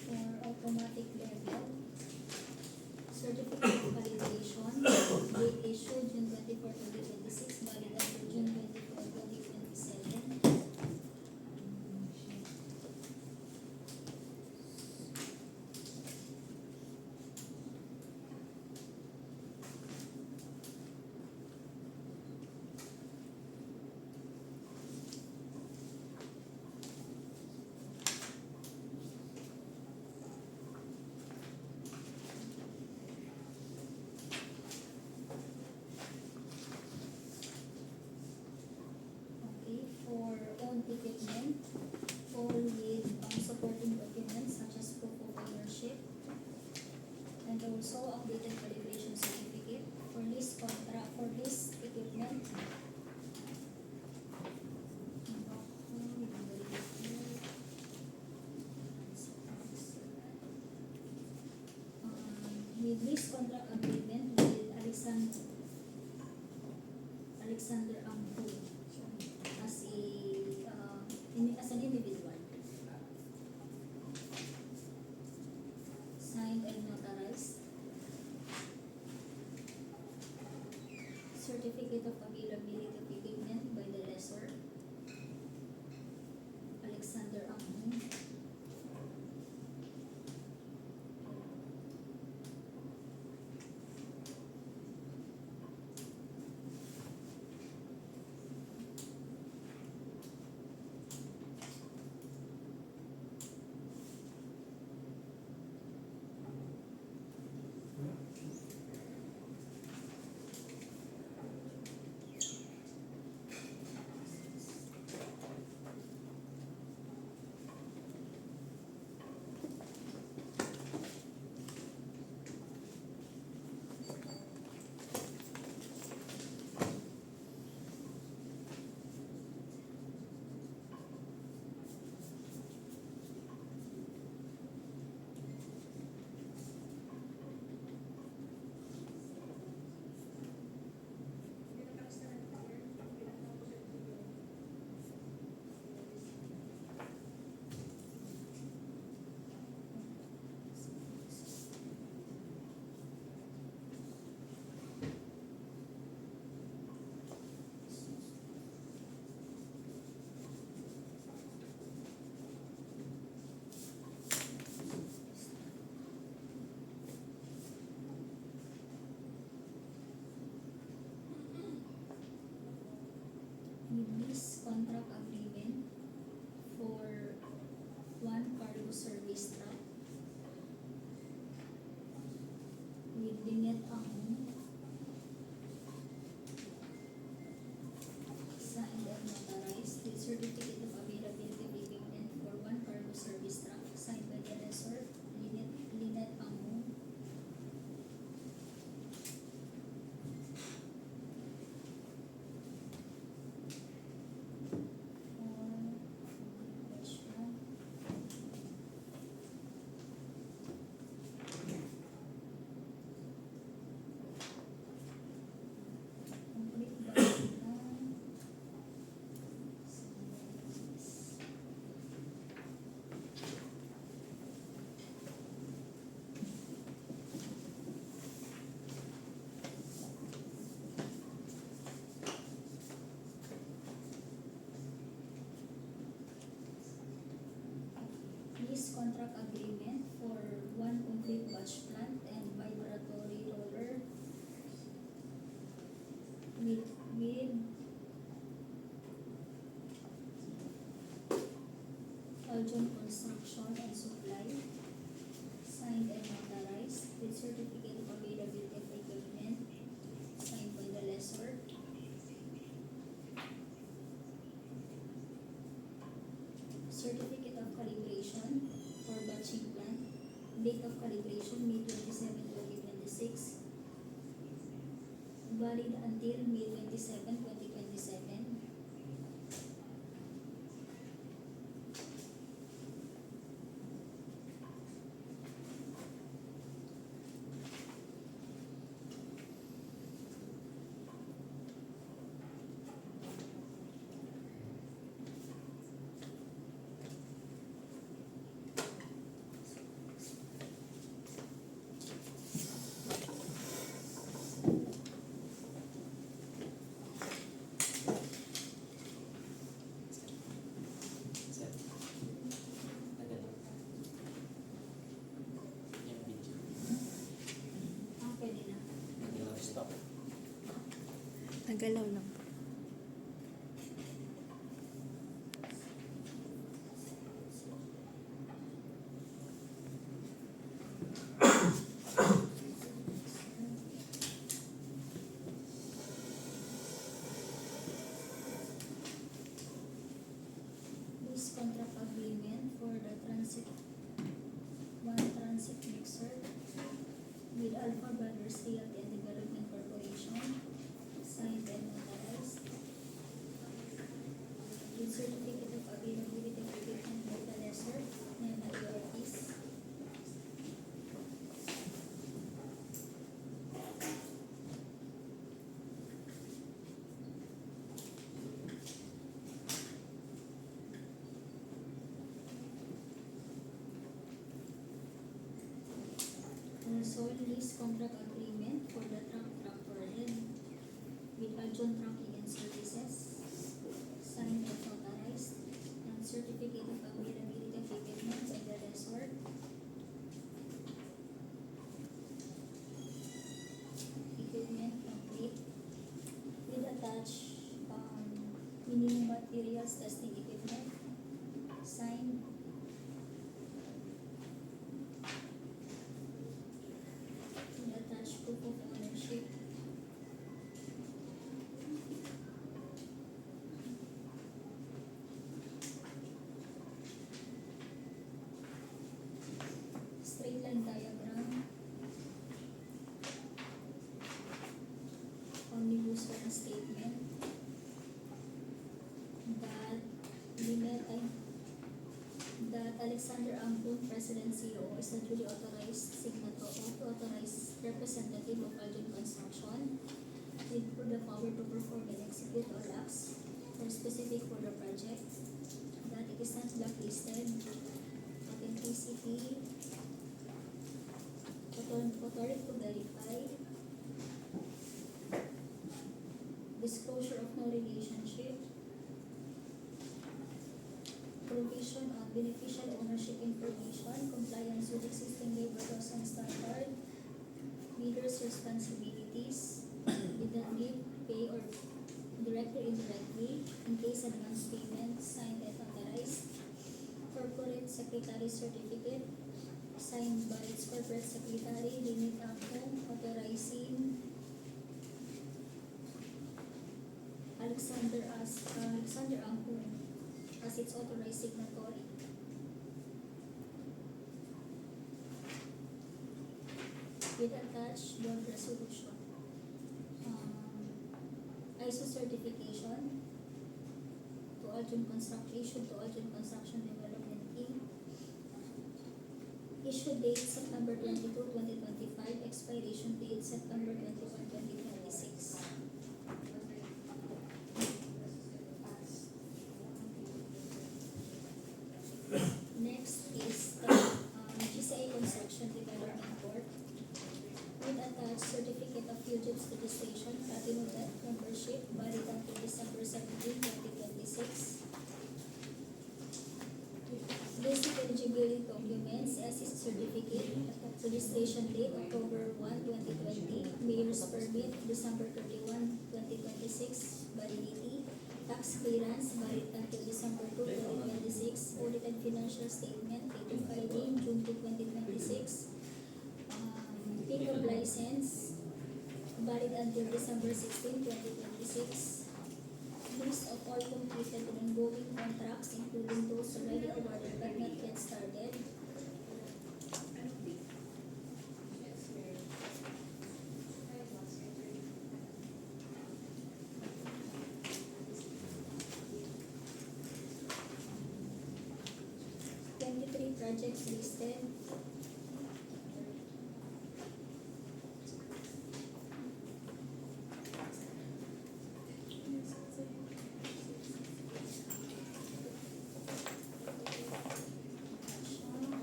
Speaker 1: For automatic level, certificate of calibration, date issued June 24, 2026, valid until June 24, 2027. Okay, for own equipment, all with supporting documents such as proof of ownership, and also updated calibration certificate for lease contract, for lease equipment. With lease contract agreement with Alexander Ampo as an individual. Signed and notarized. Certificate of availability of equipment by the lessor, Alexander Ampo. Lease contract agreement for one cargo service truck with Lynette Ang, signed and notarized with certificate of availability of equipment for one cargo service truck, signed by the lessor, Lynette Ang. Complete budget na. Lease contract agreement for one complete batch plant and vibratory roller with Aljon Construction and Supply, signed and notarized with certificate of availability of equipment, signed by the lessor. Certificate of calibration for batching plant, date of calibration May 27, 2026, valid until May 27, 2027.
Speaker 7: Sir. Tagal lang. Yung video.
Speaker 1: Pwede na.
Speaker 7: Tagal lang. Stop.
Speaker 8: Nagalaw lang.
Speaker 1: Lease contract agreement for the transit mixer with Alpha Brothers Realty and Development Corporation, signed and notarized with certificate of availability of equipment by the lessor, Nena Ortiz. Also, lease contract agreement for the truck tractor head with Aljon Trucking and Services, signed and notarized, and certificate of availability of equipment by the lessor. Equipment complete with attached minimum materials testing equipment, signed. And attached proof of ownership. Straight line diagram. Omnibus one statement. That Alexander Ambon, President CEO, is the duly authorized authorized representative of Aljon Construction with the power to perform and execute all acts for specific for the project. That it is not blacklisted. Authenticity. Authority to verify. Disclosure of no relationship. Provision of beneficial ownership information, compliance with existing labor laws and standard, leaders' responsibilities, did not give, pay, or directly indirectly in case advance payment signed and authorized. Corporate Secretary Certificate signed by its Corporate Secretary, Limit Acton, authorizing Alexander Angkon as its authorized signatory. With attached board resolution. ISO certification to Alton Construction, issued to Alton Construction Development Inc. Issue date September 22, 2025, expiration date September 21, 2026. Next is the GCI Construction Development Board with attached certificate of Fugitives Registration, Platinum Debt Membership, valid until December 17, 2026. Basic eligibility documents, SSC certificate, registration date October 1, 2020, mayor's permit December 31, 2026, validity, tax clearance valid until December 2, 2026, audited financial statement dated filing June 2, 2026, pickup license valid until December 16, 2026. List of all completed and ongoing contracts, including those already awarded but not yet started. Projects listed.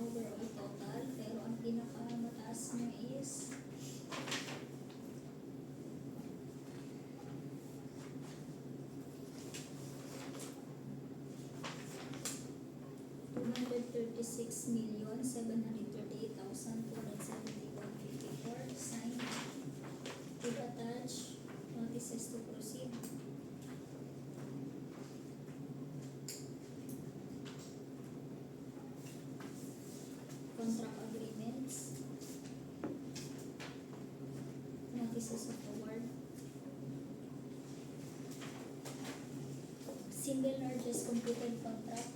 Speaker 1: Overall total, pero ang pinakamataas mo is 236,738,271.54 signed with attached notices to proceed. Contract agreements, notices of award. Single largest completed contract,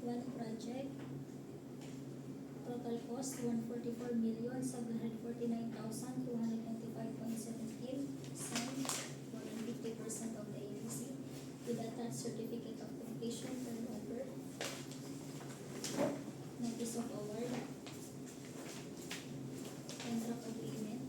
Speaker 1: one project, total cost 144,749,295.17, signed more than 50% of the ABC with attached certificate of completion turnover, notice of award, contract agreement.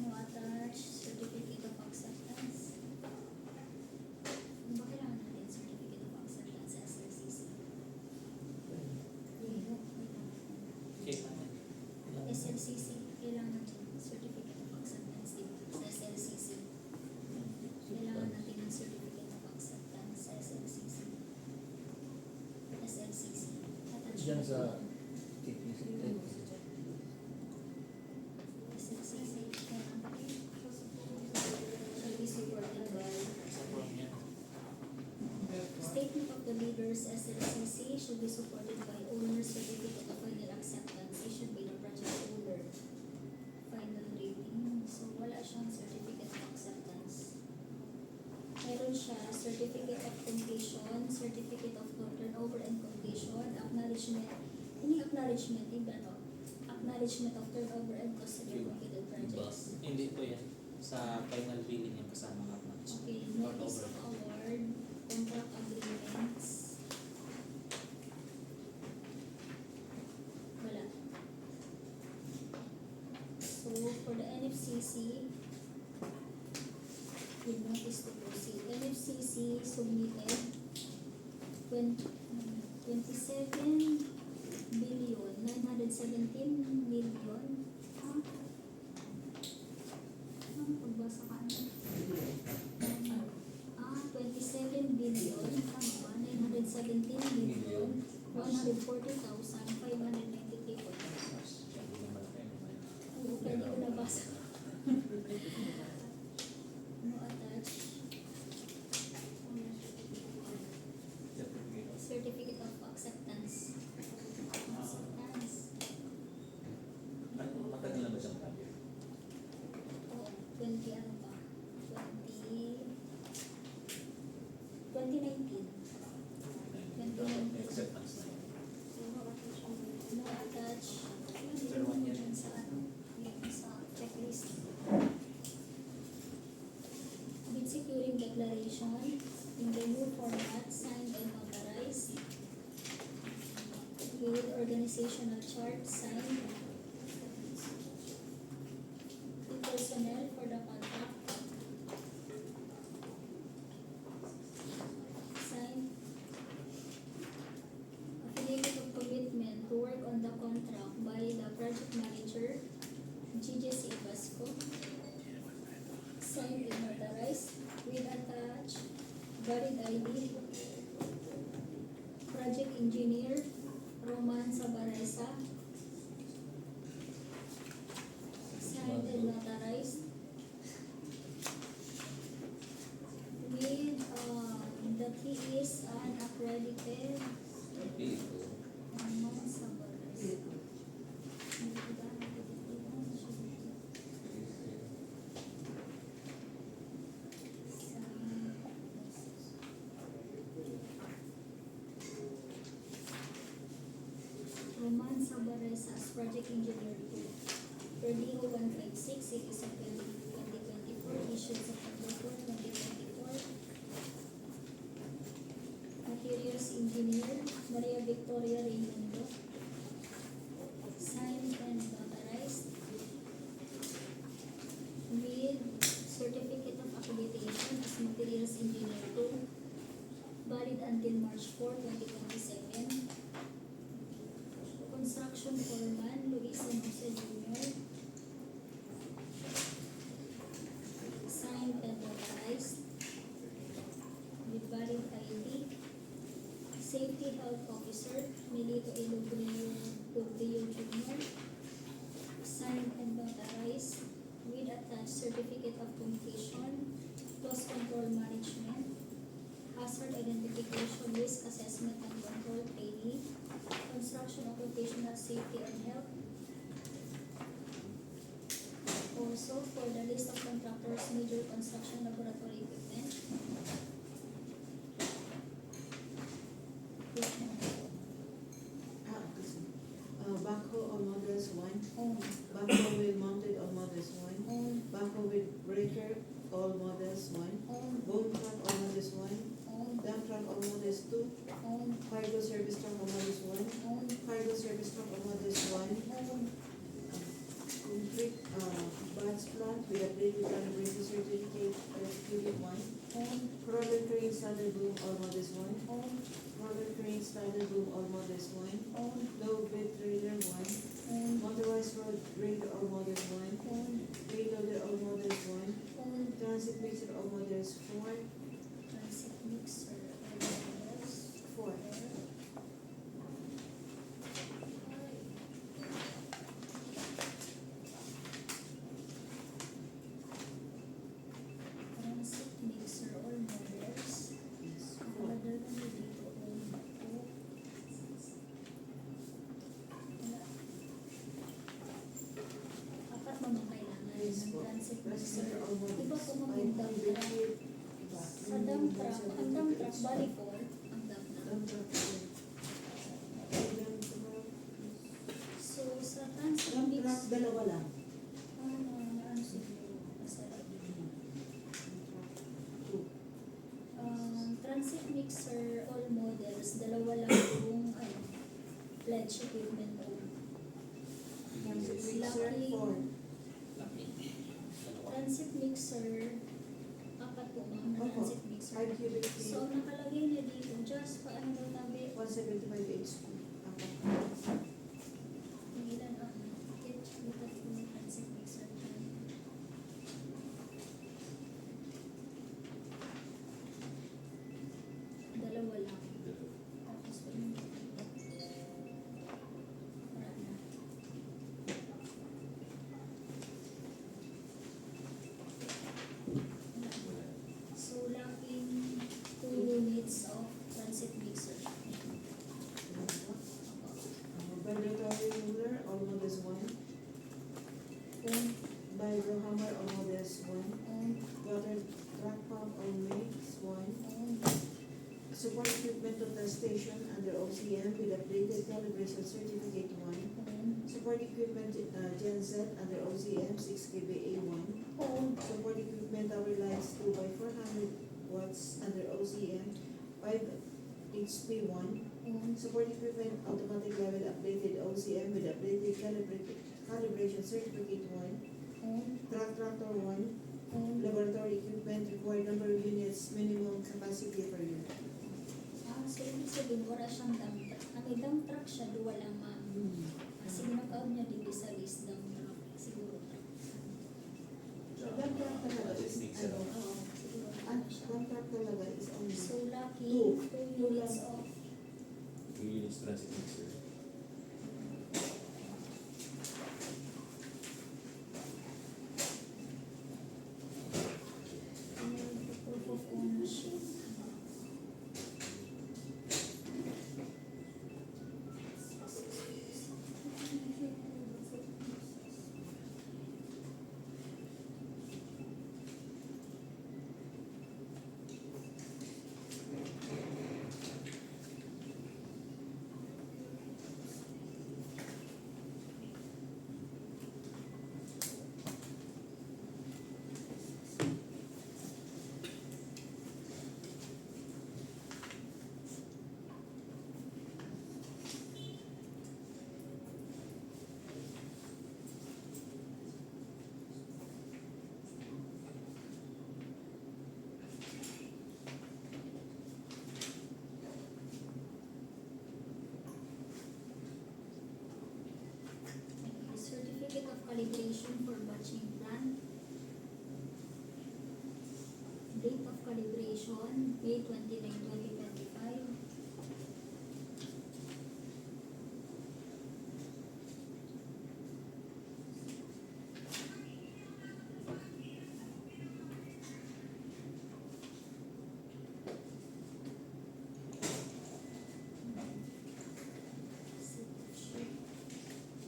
Speaker 1: No attached certificate of acceptance. Ano ba kailangan natin certificate of acceptance sa SLCC? SLCC, kailangan natin certificate of acceptance dito sa SLCC. Kailangan natin ng certificate of acceptance sa SLCC. SLCC. Attached
Speaker 3: Diyan sa
Speaker 1: SLCC. Shall be supported by statement of the leaders. SLCC should be supported by owner's certificate of final acceptance issued by the project owner. Final rating. So wala siyang certificate of acceptance. Meron siya certificate of completion, certificate of turnover and completion, acknowledgement. Any acknowledgement, iba no? Acknowledgement of turnover and cost of your completed projects.
Speaker 7: Hindi po yan. Sa final billing yung kasama nga po.
Speaker 1: Okay, notice of award, contract agreements. NFCC with notice to proceed. NFCC submitted 27,917,000,000. Pagbasa ka na. 27,917,140,593. Oo, pwede ko nabasa. No attach. Certificate of acceptance. Acceptance.
Speaker 7: Matagal na ba siyang project?
Speaker 1: Oo, 20 ano pa? 2019. 2019.
Speaker 7: Acceptance na yun.
Speaker 1: No attach.
Speaker 7: Sir, 1 year.
Speaker 1: Sa ano? Sa checklist. Bid securing declaration in the new format signed and notarized with organizational chart signed. The personnel for the contract signed. Affidavit of commitment to work on the contract by the project manager, GJC Vasco. Signed and notarized with attached valid ID. Project engineer, Roman Sabaresa. Signed and notarized with that he is an accredited Roman Sabaresa. Roman Sabaresa as project engineer 2. Perdiho 156, it is April 2024, issued September 4, 2024. Materials engineer, Maria Victoria Raimundo. Signed and notarized with certificate of accreditation as materials engineer 2, valid until March 4, 2027. Construction foreman, Luis Jose Jr. Signed and notarized with valid ID. Safety health officer, Melito Elubrio Jr. Signed and notarized with attached certificate of completion, loss control management, hazard identification, risk assessment and control training, construction occupational safety and health. Also, for the list of contractors, major construction laboratory equipment.
Speaker 2: Backhoe all models 1.
Speaker 1: Oh,
Speaker 2: Backhoe with mounted all models 1.
Speaker 1: oh,
Speaker 2: Backhoe with breaker all models 1.
Speaker 1: oh,
Speaker 2: Boom truck all models 1.
Speaker 1: oh,
Speaker 2: Dump truck all models 2.
Speaker 1: oh,
Speaker 2: Cargo service truck all models 1.
Speaker 1: oh,
Speaker 2: Cargo service truck all models 1.
Speaker 1: oh,
Speaker 2: Complete batch plant with updated calibration certificate unit 1.
Speaker 1: oh,
Speaker 2: Crawler crane standard boom all models 1.
Speaker 1: oh,
Speaker 2: Crawler crane standard boom all models 1.
Speaker 1: oh,
Speaker 2: Low bed trailer 1.
Speaker 1: oh,
Speaker 2: Motorized road grader all models 1.
Speaker 1: oh,
Speaker 2: Payloader all models 1.
Speaker 1: oh,
Speaker 2: Transit mixer all models 4.
Speaker 1: transit mixer, others,
Speaker 2: 4.
Speaker 1: transit mixer, all models. Other than the dito, oh, wala. Apat mo mga kailangan
Speaker 2: Yes
Speaker 1: ng
Speaker 2: po.
Speaker 1: transit
Speaker 2: Transit
Speaker 1: mixer.
Speaker 2: mixer all models.
Speaker 1: Iba po mga dump truck. Sa dump truck, ang dump truck, bali 4, ang dump truck.
Speaker 2: Dump truck.
Speaker 1: So, sa transit
Speaker 2: Dump truck,
Speaker 1: mixer,
Speaker 2: dalawa lang.
Speaker 1: ano siguro, masarap. Transit mixer, all models, dalawa lang yung pledge equipment o.
Speaker 2: Transit mixer,
Speaker 1: Lucky.
Speaker 2: 4.
Speaker 7: Laki.
Speaker 1: transit mixer, apat po ma'am na
Speaker 2: Opo.
Speaker 1: transit mixer.
Speaker 2: 5 cubic
Speaker 1: So,
Speaker 2: feet,
Speaker 1: ang nakalagay niya dito, just paano daw nabi,
Speaker 2: 175 HP. Apat.
Speaker 1: kung ilan ang it, look at yung transit mixer dyan. Dalawa lang. Tapos pa yung wala na. So, lacking 2 units of transit mixer.
Speaker 2: Vibratory ruler, all models 1.
Speaker 1: Owned,
Speaker 2: Vibrohammer, all models 1.
Speaker 1: owned,
Speaker 2: Water track pump, all makes 1.
Speaker 1: owned.
Speaker 2: Support equipment total station under OCM with updated calibration certificate 1.
Speaker 1: Owned,
Speaker 2: Support equipment genset under OCM 6 kVA 1.
Speaker 1: owned,
Speaker 2: Support equipment tower lights 2 by 400 watts under OCM 5 HP 1.
Speaker 1: owned,
Speaker 2: Support equipment automatic level updated OCM with updated calibration certificate 1.
Speaker 1: owned,
Speaker 2: Track tractor 1.
Speaker 1: owned.
Speaker 2: Laboratory equipment required number of units, minimum capacity per unit.
Speaker 1: So, ibig sabihin, wala siyang dump truck. Ang may dump truck siya, duwa lang ma'am. Kasi ginakaon niya dito sa list dump truck. Siguro truck.
Speaker 2: Dump truck talaga is,
Speaker 3: Mixer.
Speaker 2: ano,
Speaker 1: Oo, siguro
Speaker 2: ang
Speaker 1: truck siya.
Speaker 2: dump truck talaga is only
Speaker 1: So, lucky,
Speaker 2: Two.
Speaker 1: 2 units of
Speaker 3: Yung units transit mixer.
Speaker 1: proof of ownership. Certificate of calibration for batching plant. Date of calibration, May 29, 2025. Set of sheet.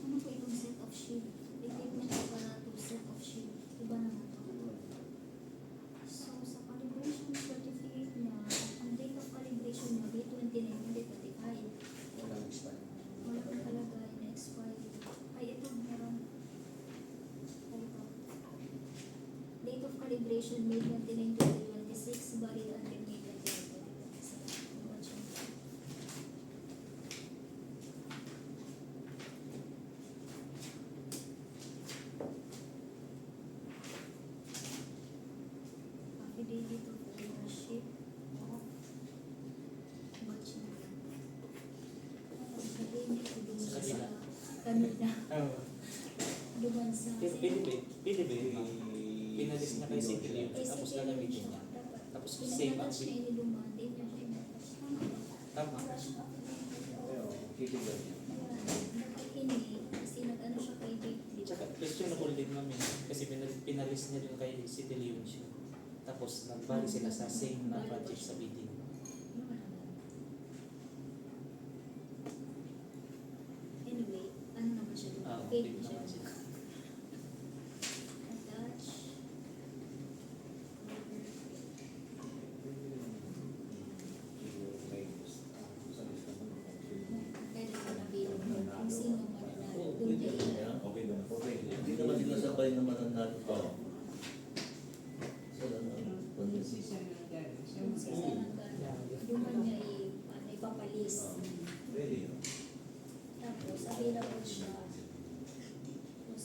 Speaker 1: Ano po itong set of sheet? Equipment apparatus, set of sheet. Iba naman to. So, sa calibration certificate niya, ang date of calibration niya, May 29, 2025.
Speaker 3: Walang expire.
Speaker 1: Wala pa talaga na expiry. Ay, ito, meron. Ito. Date of calibration, May 29, 2026, valid until May 29, 2027. Watching. Affidavit of ownership of batching plant. Hindi ko doon
Speaker 7: Sa
Speaker 1: sa
Speaker 7: kabila.
Speaker 1: kanina. Doon sa...
Speaker 7: Pwede ba pinalis na kay City Leon,
Speaker 1: Kay
Speaker 7: tapos
Speaker 1: City
Speaker 7: gagamitin
Speaker 1: siya.
Speaker 7: niya.
Speaker 1: Dapat.
Speaker 7: Tapos save ang
Speaker 1: Pinag-attach niya
Speaker 7: bill.
Speaker 1: iniluman, hindi niya siya in-attach.
Speaker 7: Tama.
Speaker 1: Wala siya.
Speaker 3: Kitignan niya.
Speaker 1: Dapat hindi, kasi nag-ano siya kay David.
Speaker 7: Tsaka, question na ulit namin, kasi pinalis niya rin kay City Leon siya. Tapos nagbali sila sa same na project sa bidding.
Speaker 1: Anyway, ano naman siya doon?
Speaker 7: Ah,
Speaker 1: Paid
Speaker 7: okay
Speaker 1: siya.
Speaker 7: naman siya.
Speaker 1: Attach. Pwede ko na bilang kung sino mananalo. Doon na ilan.
Speaker 3: Okay ba? Okay.
Speaker 8: Hindi naman sila sabay naman ang nato. Sila na.
Speaker 5: Yung season ng gano'n.
Speaker 1: Kung sino lang doon man niya ipapalis.
Speaker 3: Pwede.
Speaker 1: Tapos, available siya kung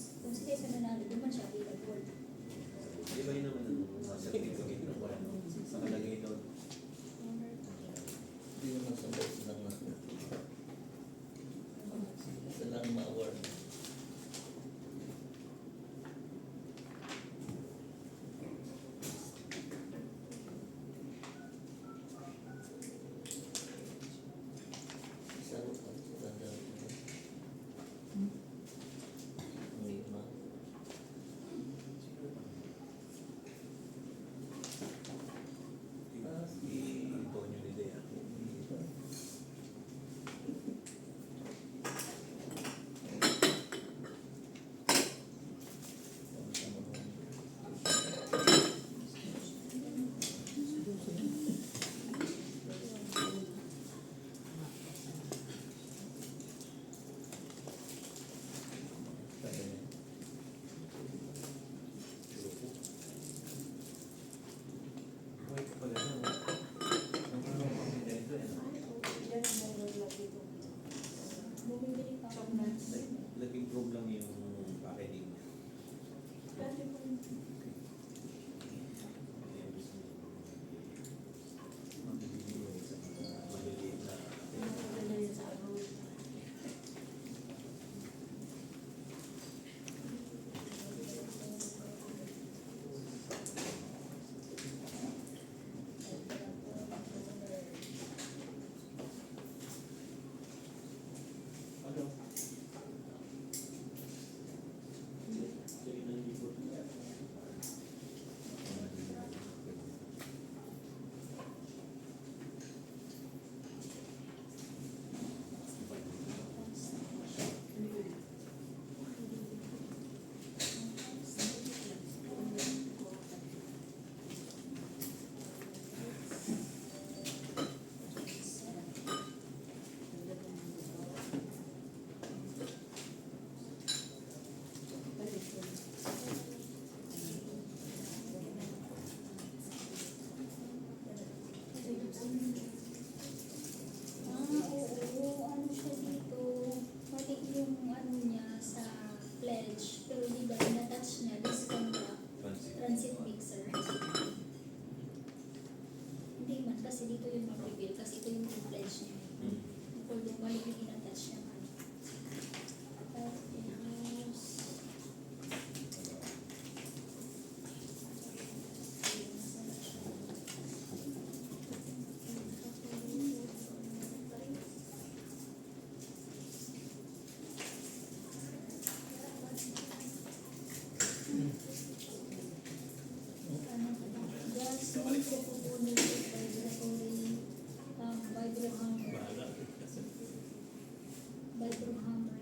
Speaker 1: by Brughammer.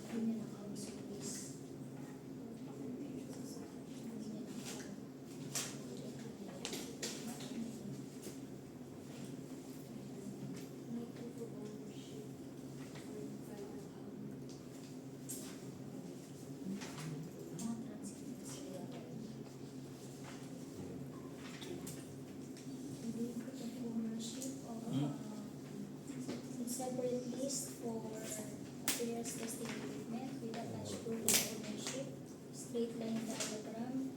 Speaker 1: Hindi niya naka-auspice.
Speaker 6: No proof of ownership for private
Speaker 1: Separate list for affairs testing equipment with attached proof of ownership, straight line diagram,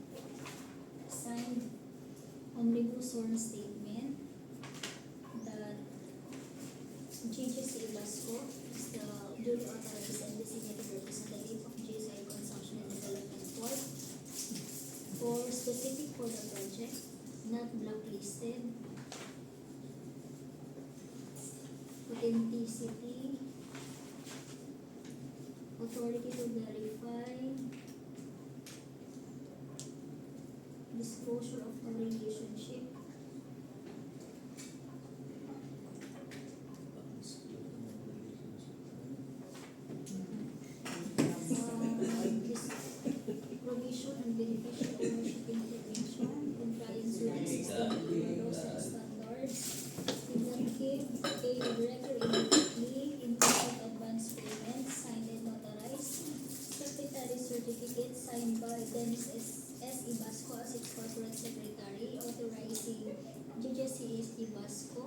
Speaker 1: signed omnibus sworn statement that GGC Basco is the duly authorized and designated representative of GSI Construction and Development Board for specific for the project, not blacklisted. Authenticity, authority to verify, disclosure of the relationship, this provision and beneficial ownership information, compliance with existing laws and standards, executive, pay the director immediately, including advance payments, signed and notarized, secretary certificate signed by Dennis S. Ibasco as its corporate secretary, authorizing GGC Ibasco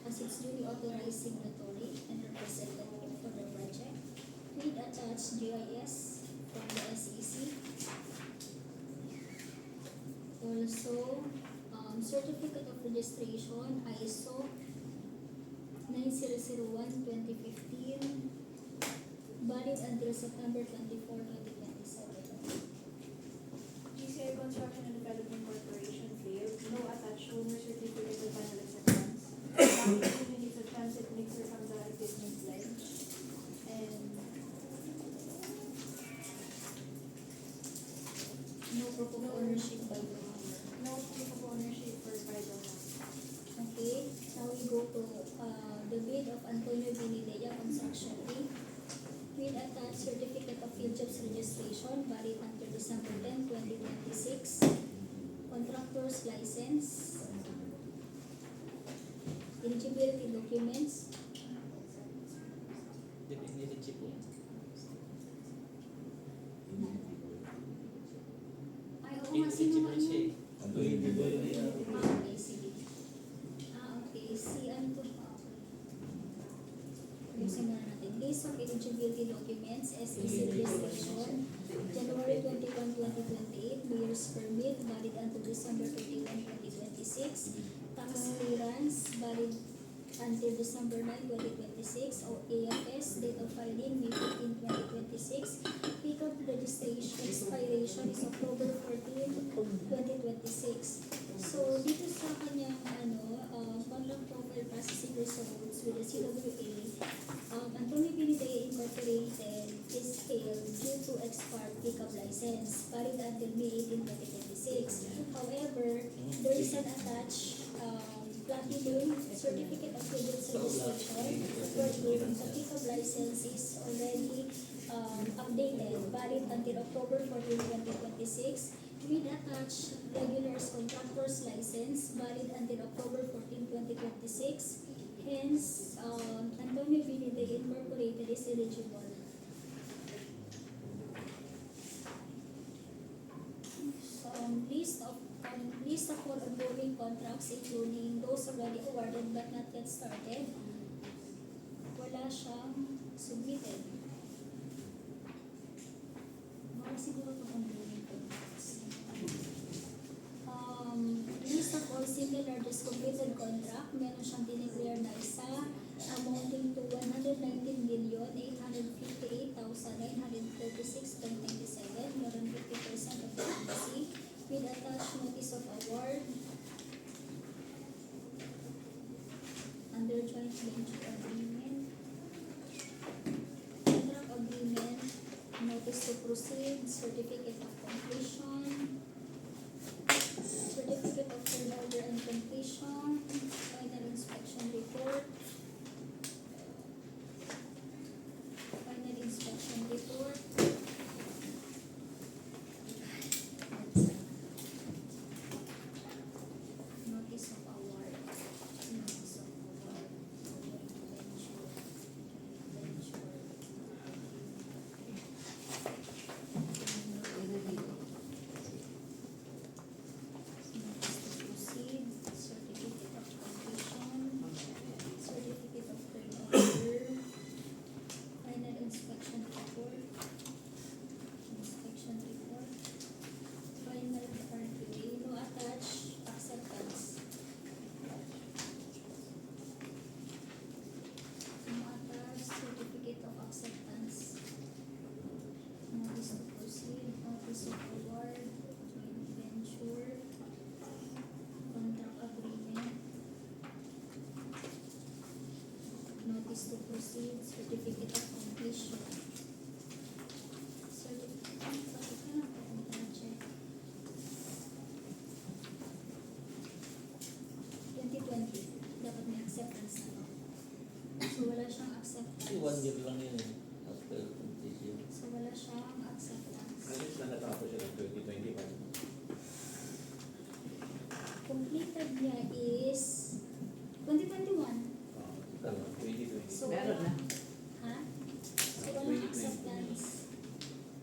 Speaker 1: as its duly authorized signatory and representative for the project, with attached GIS from the SEC. Also, certificate of registration, ISO 9001-2015, valid until September 24, 2027.
Speaker 6: GCI Construction and Development Corporation failed. No attached owner certificate of final acceptance. Including its a transit mixer from the equipment pledge. And
Speaker 1: No proof of ownership by the owner.
Speaker 6: no proof of ownership for private house.
Speaker 1: Okay, now we go to the bid of Antonio Binidea Construction Inc. With attached certificate of field jobs registration valid until December 10, 2026. Contractor's license. Eligibility documents.
Speaker 7: Eligible.
Speaker 1: Ay, oo nga, sino nga
Speaker 7: Eligible siya
Speaker 1: yun?
Speaker 7: eh.
Speaker 8: Ano yung bibili niya?
Speaker 1: Okay, sige. Okay. Si ano to? Ayusin muna natin. List of eligibility documents, SEC registration, January 21, 2028, Mayor's permit, valid until December 31, 2026, tax clearance, valid until December 9, 2026, o AFS, date of filing, May 15, 2026, pickup registration, expiration is October 14, 2026. So, dito sa kanyang contract profile processing results with the CWA, Antonio Binidea Incorporated is failed due to expired pickup license, valid until May 18, 2026. However, there is an attached platinum certificate of field registration wherein the pickup license is already updated, valid until October 14, 2026, with attached regular's contractor's license, valid until October 14, 2026. Hence, Antonio Binidea Incorporated is eligible. So, list of all ongoing contracts, including those already awarded but not yet started. Wala siyang submitted. Wala siguro itong ongoing contracts. List of all single largest completed contract, meron siyang dineclare na isa amounting to 119,858,936.97, meron 50% of the agency, with attached notice of award under joint venture agreement, contract agreement, notice to proceed, certificate of completion, proceed, certificate of completion. Check. 2020, dapat may acceptance na to. So wala siyang acceptance.
Speaker 8: Kasi 1 year lang yun eh. After completion.
Speaker 1: So wala siyang acceptance.
Speaker 3: Alis na natapos siya ng 2025.
Speaker 1: Completed niya is 2021.
Speaker 8: Tama.
Speaker 3: 2020.
Speaker 1: So
Speaker 5: Meron na.
Speaker 1: Ha? So walang acceptance.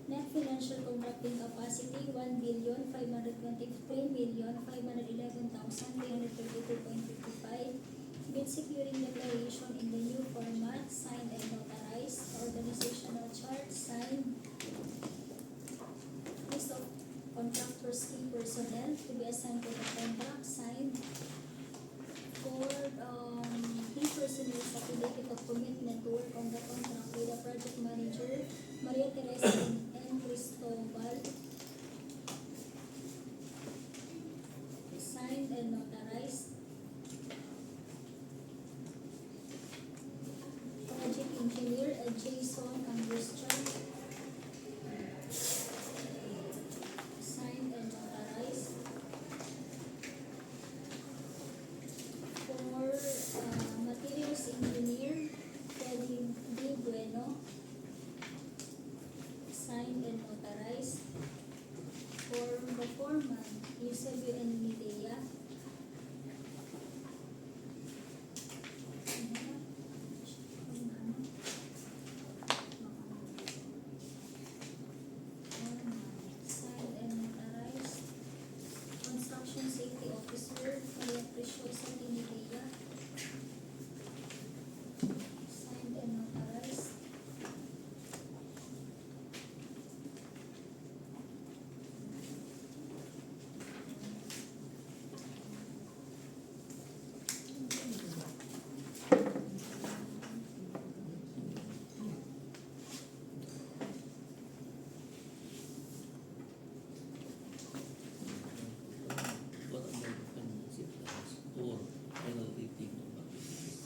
Speaker 1: Net financial contracting capacity 1,523,511,332.55. Bid securing declaration in the new format, signed and notarized. Organizational chart, signed. List of contractors key personnel to be assigned to the contract, signed. For key personnel affidavit of commitment to work on the contract with the project manager, Maria Teresa and Cristobal. Signed and notarized. Project engineer, Jason Angustia. Signed and notarized. For materials engineer, Kevin D. Bueno. Signed and notarized. For the foreman, Eusebio and Medea. Signed and notarized. Construction safety officer, Maria Preciosa de Medea. Signed and notarized.
Speaker 8: What about the financial plans or final rating of activities?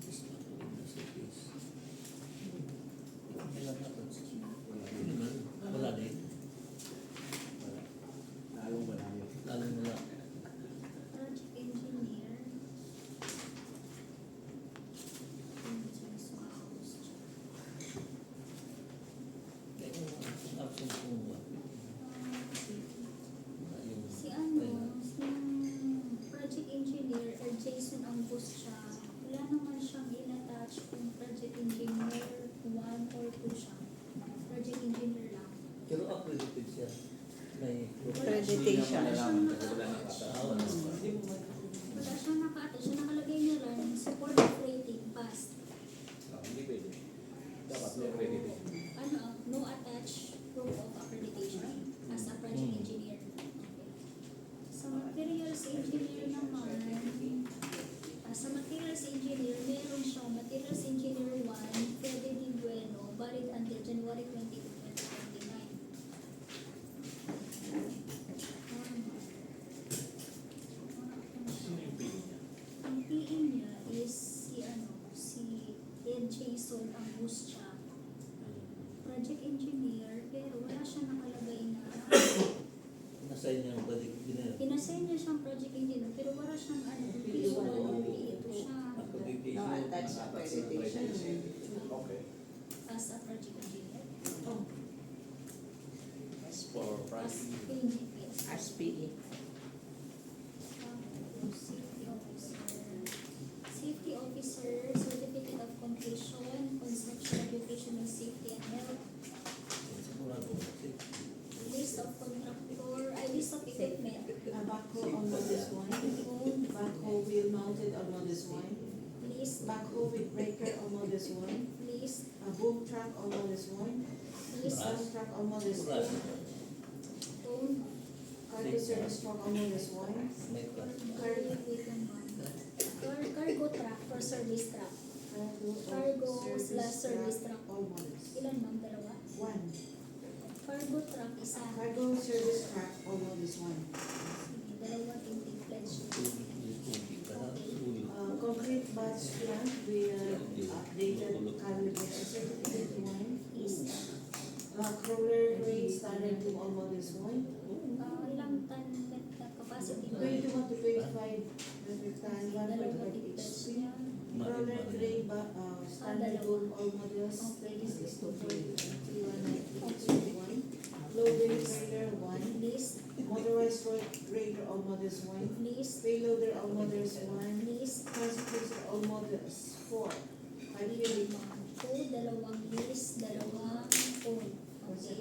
Speaker 8: This is not in the cities. Kailan natin? Wala din.
Speaker 3: Lalong marami.
Speaker 8: Lalong wala.
Speaker 1: Project engineer.
Speaker 8: Kaya kung absent mo ba? Wala yung
Speaker 1: Si ano, si project engineer, Jason Angustia, wala naman siyang in-attach kung project engineer 1 or 2 siya. Project engineer lang.
Speaker 8: Pero accredited siya. May
Speaker 1: Wala
Speaker 2: Accreditation.
Speaker 1: siyang
Speaker 3: Wala nang
Speaker 1: naka-attach.
Speaker 8: asawa na.
Speaker 1: Wala siyang naka-attach. Yung nakalagay niya lang, support of rating, passed.
Speaker 3: Hindi pwede. Dapat may accredited.
Speaker 1: Ano, no attach proof of accreditation as a project engineer. Okay. Sa materials engineer naman, sa materials engineer, meron siyang materials engineer 1, Fede Di Bueno, valid until January 22, 2029.
Speaker 3: Sino yung pili niya?
Speaker 1: Ang PE niya is si Ed Jason Angustia, project engineer, pero wala siya nakalagay na
Speaker 8: Nasay niya ang balik dinero.
Speaker 1: inassign niya siyang project engineer, pero wala siyang PE1 or PE2 siya
Speaker 8: Accreditation.
Speaker 2: No, attached accreditation.
Speaker 3: Okay.
Speaker 1: as a project engineer.
Speaker 3: As for
Speaker 1: As
Speaker 3: pricing.
Speaker 1: PE, yes.
Speaker 2: SPE.
Speaker 1: Safety officer. Safety officer, certificate of completion, construction occupational safety and health,
Speaker 8: Sigurado kasi.
Speaker 1: list of contractor, list of equipment,
Speaker 2: Backhoe on modus one.
Speaker 1: owned,
Speaker 2: Backhoe wheel mounted on modus one.
Speaker 1: list,
Speaker 2: Backhoe with breaker on modus one.
Speaker 1: list,
Speaker 2: A boom truck on modus one.
Speaker 1: list,
Speaker 2: Dump truck on modus
Speaker 8: Bukas.
Speaker 2: two.
Speaker 1: owned,
Speaker 2: Cargo service truck on modus one.
Speaker 8: May ka.
Speaker 1: cargo truck or service truck. Cargo slash service truck.
Speaker 2: on modus.
Speaker 1: Ilan ma'am? Dalawa?
Speaker 2: One.
Speaker 1: Cargo truck, isa.
Speaker 2: Cargo service truck on modus one.
Speaker 1: Sige, dalawa tinting pledge.
Speaker 8: Tubig ka na. Ulo.
Speaker 2: Concrete batch plant will update 21 to 25 metric ton, 1.5 HP. Roller crane standard boom all models, 36 to 41, loader trailer 1,
Speaker 1: List.
Speaker 2: motorized road grader all models 1,
Speaker 1: List.
Speaker 2: payloader all models 1,
Speaker 1: List.
Speaker 2: transporter all models 4. Hydraulic
Speaker 1: Dalawang list, dalawang phone. Okay.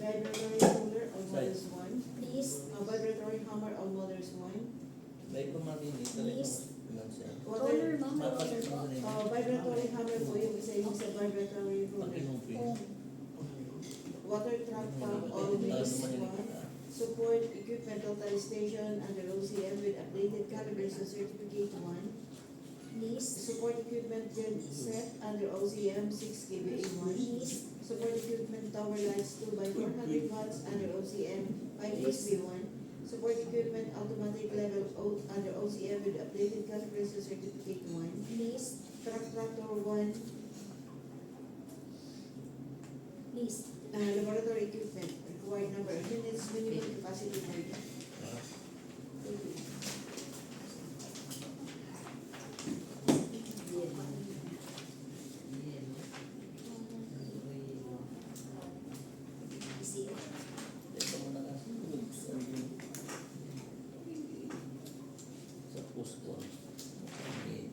Speaker 2: vibratory roller all models 1,
Speaker 1: List.
Speaker 2: vibratory hammer all models 1,
Speaker 8: Baik pa mamini,
Speaker 1: List.
Speaker 2: water,
Speaker 1: Roller, ma'am, may roller po.
Speaker 2: vibratory hammer po yung isa yung sa vibratory roller.
Speaker 1: Phone.
Speaker 2: Water truck pump all list 1, support equipment total station under OCM with updated calibration certificate 1,
Speaker 1: List.
Speaker 2: support equipment gen set under OCM 6 kVA 1,
Speaker 1: List.
Speaker 2: support equipment tower lights 2 by 400 watts under OCM 5 SB 1, support equipment automatic level under OCM with updated calibration certificate 1,
Speaker 1: List.
Speaker 2: truck tractor 1,
Speaker 1: List.
Speaker 2: laboratory equipment required number of units, minimum capacity 30.
Speaker 1: See.
Speaker 8: Sa post ko.
Speaker 1: Okay.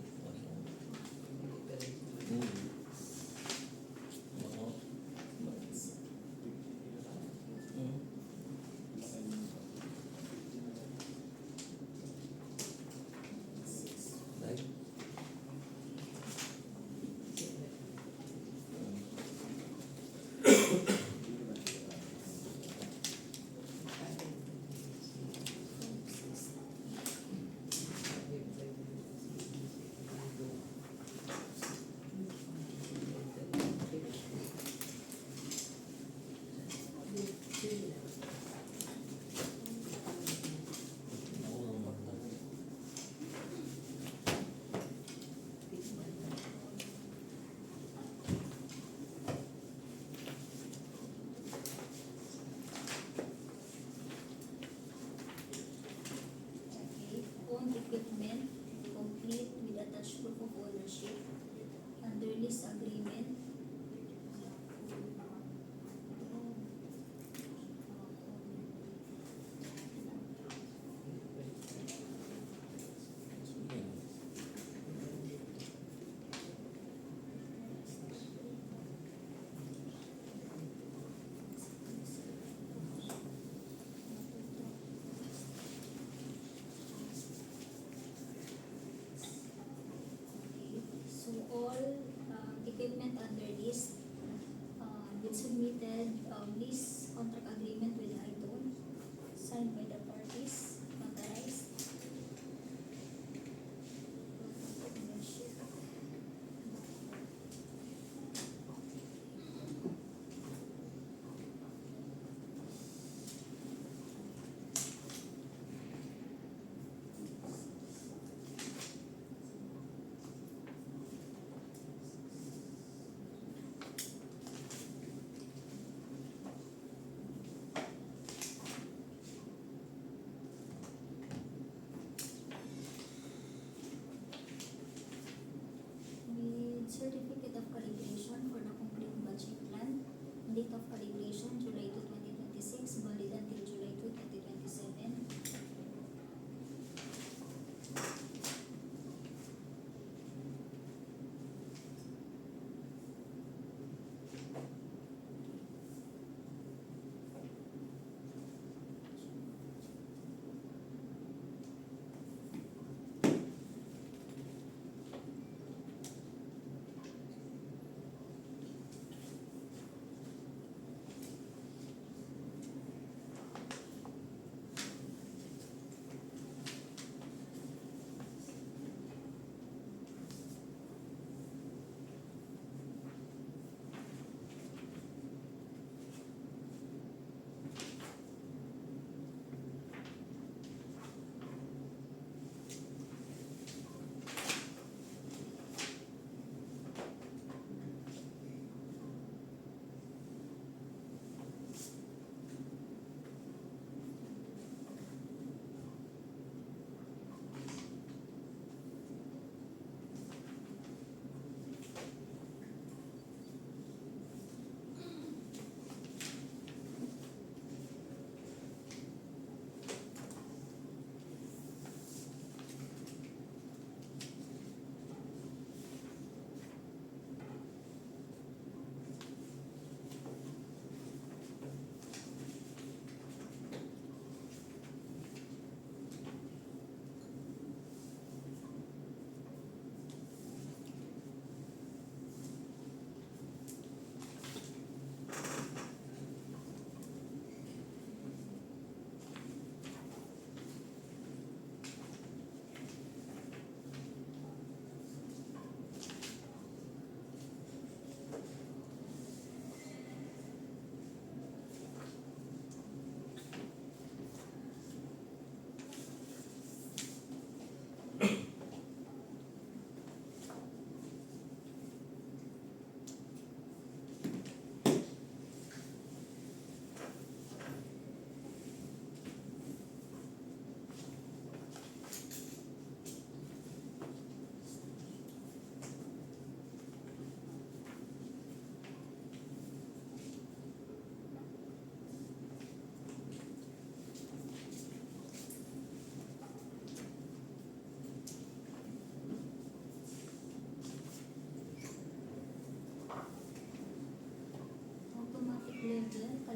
Speaker 1: Owned equipment complete with attached proof of ownership under lease agreement. Okay. So all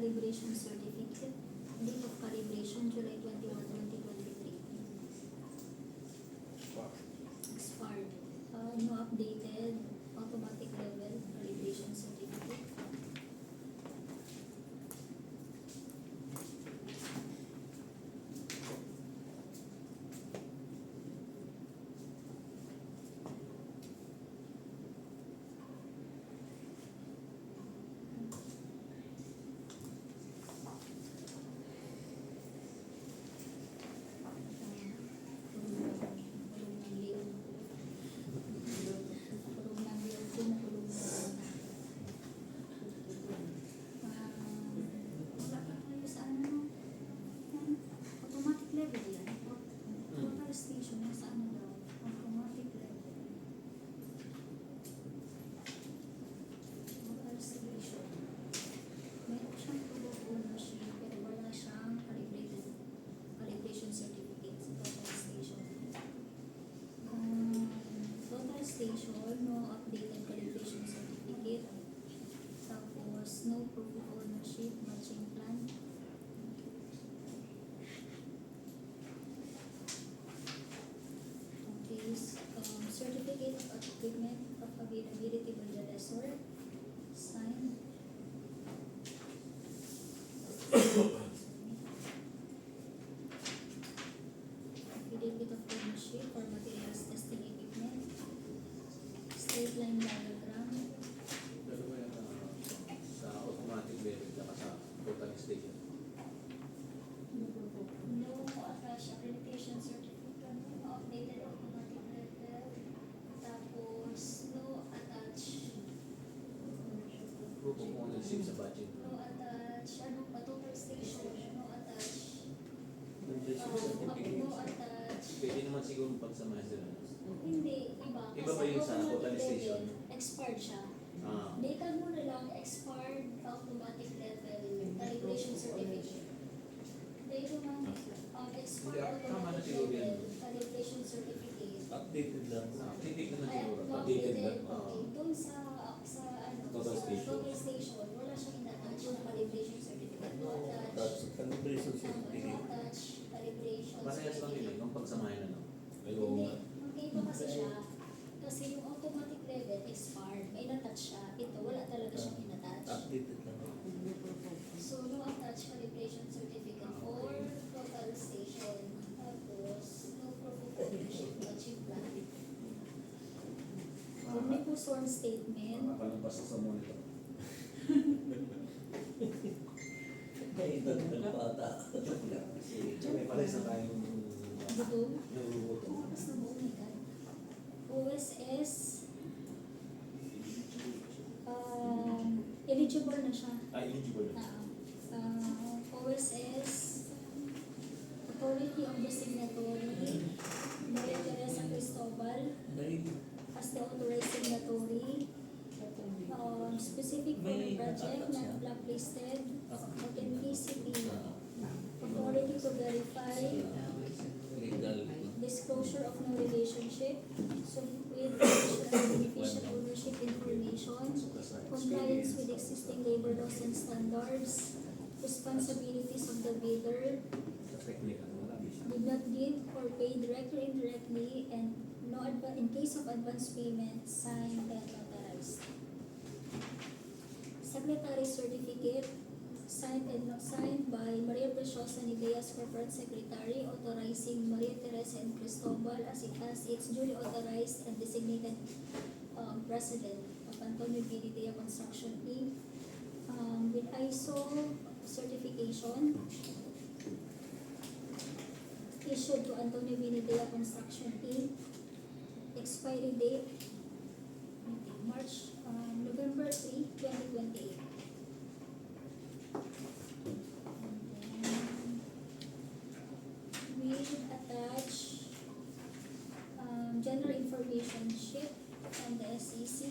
Speaker 1: calibration certificate. Date of calibration, July 21, 2023. Expired. No updated automatic level calibration certificate. Automatic level yan. Total station, nasa ano daw? Automatic level. Total station. Meron siyang proof of ownership, pero wala siyang calibration certificate sa total station. Total station, no updated calibration certificate. Tapos, no proof of ownership, matching plan. Okay, certificate of equipment of availability by the lessor. Sign. Affidavit of ownership for materials testing equipment. Straight line diagram.
Speaker 3: Pero ba yan sa automatic level at sa total station?
Speaker 1: No attached accreditation certificate, no updated automatic level. Tapos, no attached.
Speaker 3: Proof of ownership sa budget.
Speaker 1: No attached, ano pa, total station, no attached.
Speaker 8: Calibration
Speaker 1: No
Speaker 8: certificate.
Speaker 1: attached.
Speaker 3: Pwede naman siguro pagsamahin sila.
Speaker 1: Hindi, iba.
Speaker 3: Iba ba yung sa
Speaker 1: automatic
Speaker 3: total station?
Speaker 1: level, expired siya.
Speaker 3: Ah,
Speaker 1: Data mo na lang expired automatic level calibration certificate. Dito man, expired
Speaker 3: Hindi, tama na
Speaker 1: automatic
Speaker 3: siguro yan.
Speaker 1: level calibration certificate.
Speaker 8: Updated lang.
Speaker 3: titik naman
Speaker 1: Ay,
Speaker 3: siguro.
Speaker 1: no,
Speaker 3: Updated ba?
Speaker 1: updated. Okay, doon sa ano,
Speaker 3: Total
Speaker 1: sa
Speaker 3: station.
Speaker 1: total station, wala siyang in-attach na calibration certificate. No attach.
Speaker 8: That's calibration
Speaker 1: No
Speaker 8: certificate.
Speaker 1: attach calibration
Speaker 3: Parehas lang yun eh, nung pagsamahin na no?
Speaker 1: Hindi, magkaiba kasi siya. Kasi yung automatic level expired, may in-attach siya. Ito, wala talaga siyang in-attach.
Speaker 8: Updated lang.
Speaker 1: So, no attach calibration certificate or total station. Tapos, no proof of ownership, no chip plan. Kung may po sworn statement,
Speaker 3: Nakalampas sa monitor.
Speaker 8: Kaya ng bata.
Speaker 3: Kasi may parehas na tayong
Speaker 1: gutom,
Speaker 3: nagugutom.
Speaker 1: mas na buong God. OSS, eligible na siya.
Speaker 3: Eligible.
Speaker 1: OSS, Authority of the Signatory, Maria Teresa Cristobal,
Speaker 8: Dahil
Speaker 1: as the authorized signatory, specific for the
Speaker 8: May
Speaker 1: project,
Speaker 8: attach
Speaker 1: not
Speaker 8: yan.
Speaker 1: blacklisted,
Speaker 8: Ah.
Speaker 1: authenticity,
Speaker 8: sa
Speaker 1: authority to verify,
Speaker 8: legal.
Speaker 1: disclosure of no relationship, so with beneficial ownership information, compliance with existing labor laws and standards, responsibilities of the bidder,
Speaker 3: Sa technical, marami siya.
Speaker 1: did not give or pay directly or indirectly, and no in case of advance payment, signed and notarized. Secretary certificate, signed and not signed by Maria Preciosa Nideas, Corporate Secretary, authorizing Maria Teresa and Cristobal as its duly authorized and designated president of Antonio Viridia Construction Inc. With ISO certification issued to Antonio Viridia Construction Inc. Expiry date November 3, 2028. We attach general information sheet from the SEC.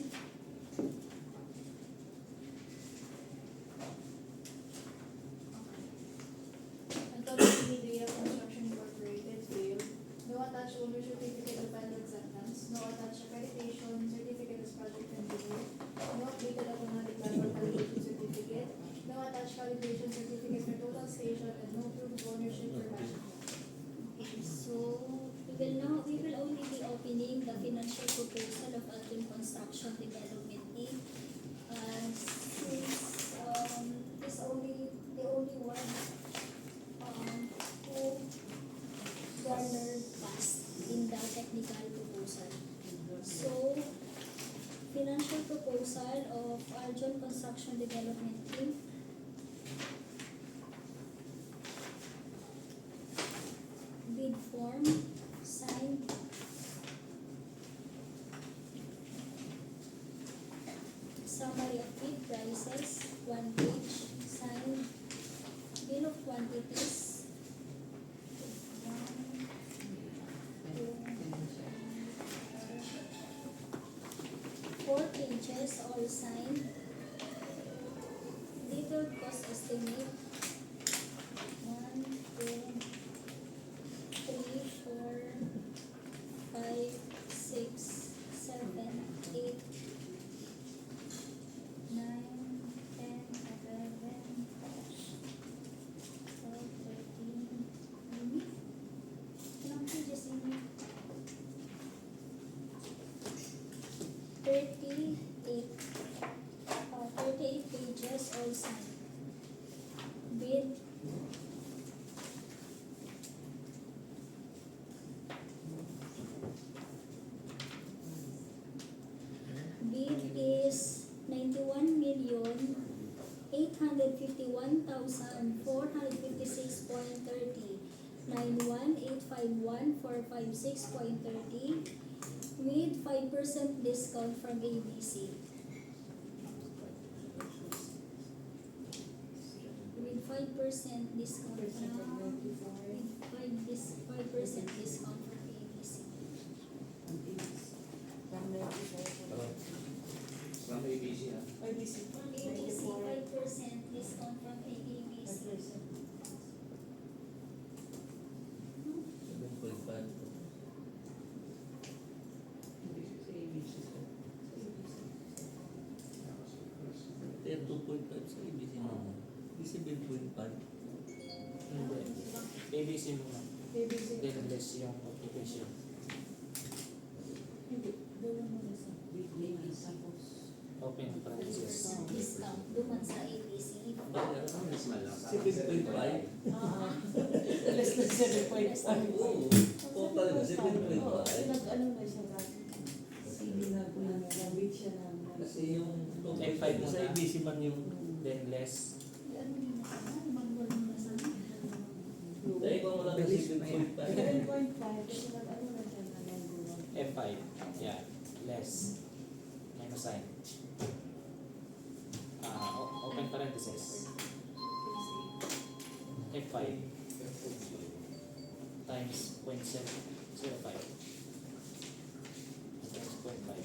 Speaker 6: Antonio Viridia Construction Incorporated failed. No attached owner certificate of final acceptance. No attached accreditation certificate as project engineer. No updated automatic level calibration certificate. No attached calibration
Speaker 1: garnered past in the technical proposal. So, financial proposal of Arjun Construction Development Inc. Bid form, signed. Summary of bid prices, 1 page, signed. Bill of quantities. 1, 2, 4 pages, all signed. Detailed cost estimate. 1, 2, 3, 4, 5, 6, 7, 8, 9, 10, 11, 12, 13, ilang pages ini? 38, 38 pages all signed. Bid. Bid is 91,851,456.30, 91,851,456.30 with 5% discount from ABC. With 5% discount from 5% discount from ABC.
Speaker 3: From ABC ah.
Speaker 1: ABC 5% discount from ABC.
Speaker 8: 7.5. Kaya 2.5 sa ABC mo. Di 7.5.
Speaker 7: Hindi. ABC muna. Then less yung occupation. Open parenthesis.
Speaker 1: Discount duman sa ABC.
Speaker 8: Kaya
Speaker 3: Mas malang.
Speaker 8: 7.5.
Speaker 5: Less than 7.5.
Speaker 8: Oo. Total na 7.5.
Speaker 2: Nag-ano na siya dati. Sige na po na nag-reach siya na.
Speaker 8: Kasi yung
Speaker 7: F5
Speaker 8: 2.5 sa ABC man yung
Speaker 7: Then less.
Speaker 1: Ano yun na sana? Mag-wala na sana.
Speaker 8: dahil kung wala na 7.5.
Speaker 2: 7.5 kasi nag-ano na siya na nag-gulong.
Speaker 7: F5. Yeah. Less. Minus sign. Open parenthesis. F5 times 0.705 times 0.5.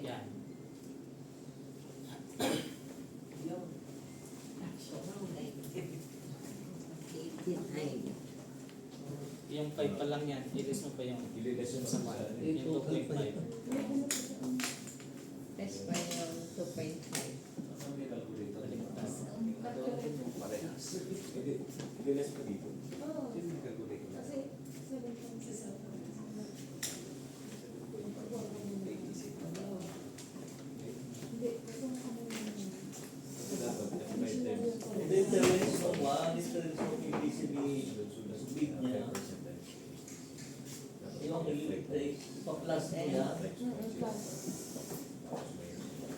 Speaker 7: Yan. Yung 5 pa lang yan, ilis mo pa yung
Speaker 3: Ililis
Speaker 7: yung
Speaker 3: mo
Speaker 7: sa
Speaker 3: sa-
Speaker 7: part. Yung 2.5.
Speaker 9: Test pa yung 2.5.
Speaker 3: May calculator. Parehas.
Speaker 2: Oo.
Speaker 3: Ililis mo dito.
Speaker 2: Oo.
Speaker 3: Sino may calculator?
Speaker 2: Kasi 7.6. Hindi, kung ano yung
Speaker 3: Dapat F5 times.
Speaker 8: Hindi, difference of one, difference of ABC bid niya. Yung pa-plus mo yan.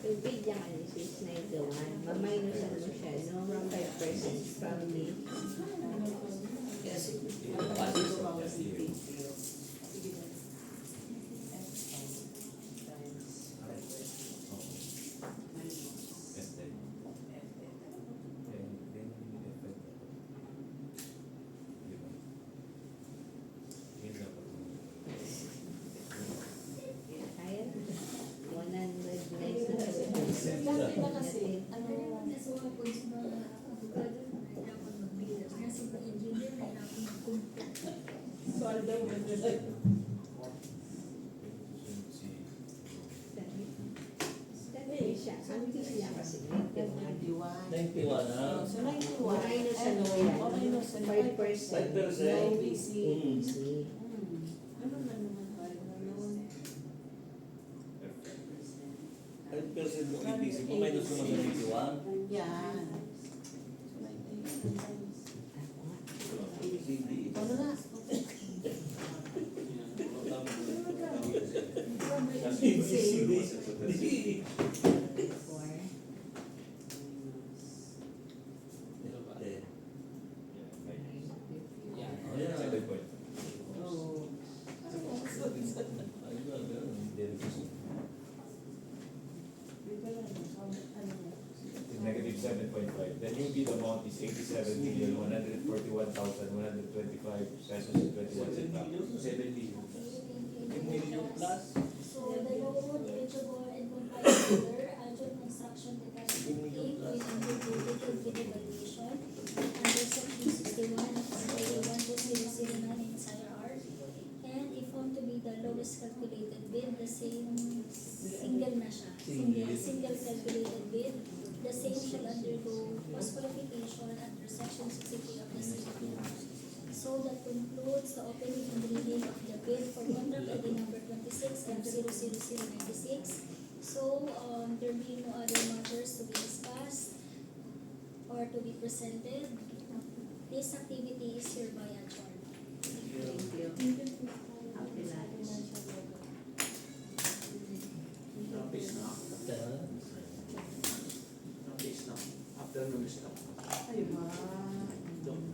Speaker 9: Yung bid niya ano, 691. Maminusan mo siya, no? 5% from the...
Speaker 8: Kasi,
Speaker 9: Kaya, 190.
Speaker 2: dati na kasi, ano,
Speaker 1: Nasuha po sa mga abogado na nahirapan mag-bid. Kasi mga engineer nahirapan mag-compute.
Speaker 2: swaldo mo na
Speaker 9: Dati siya, ang fees niya kasi 91.
Speaker 8: 91 na.
Speaker 2: So, 91.
Speaker 9: Maminusan mo yan.
Speaker 2: Maminusan.
Speaker 9: 5%.
Speaker 8: 5%.
Speaker 9: No
Speaker 2: ABC.
Speaker 9: ABC.
Speaker 2: Ano na naman tayo ngayon?
Speaker 8: 5% ng ABC mo, minus naman sa 91.
Speaker 2: Yan. Ano na?
Speaker 7: Yan.
Speaker 8: Oh, yeah.
Speaker 5: Oo.
Speaker 8: Ayun lang, ganun. Derivation.
Speaker 5: Di ba lang, ano na?
Speaker 10: Negative 7.5. The new bid amount is 87,141,125 pesos and 21 centavos.
Speaker 7: 7 billion.
Speaker 1: So the loan eligible and compliant bidder, Aljon Construction Detachment Inc. will undergo detailed bid evaluation under section 61 of SIA 12009 in SIR. And if found to be the lowest calculated bid, the same single na siya. Single calculated bid. The same shall undergo post-qualification under section 63 of the CPO. So that concludes the opening and reading of the bid for contract ID number 26 of 00096. So, there being no other matters to be discussed or to be presented, this activity is hereby adjourned.
Speaker 9: Thank you. Happy lunch.
Speaker 3: Napis na. Napis na. After nung stop.
Speaker 5: Ay, ma.
Speaker 3: Doon.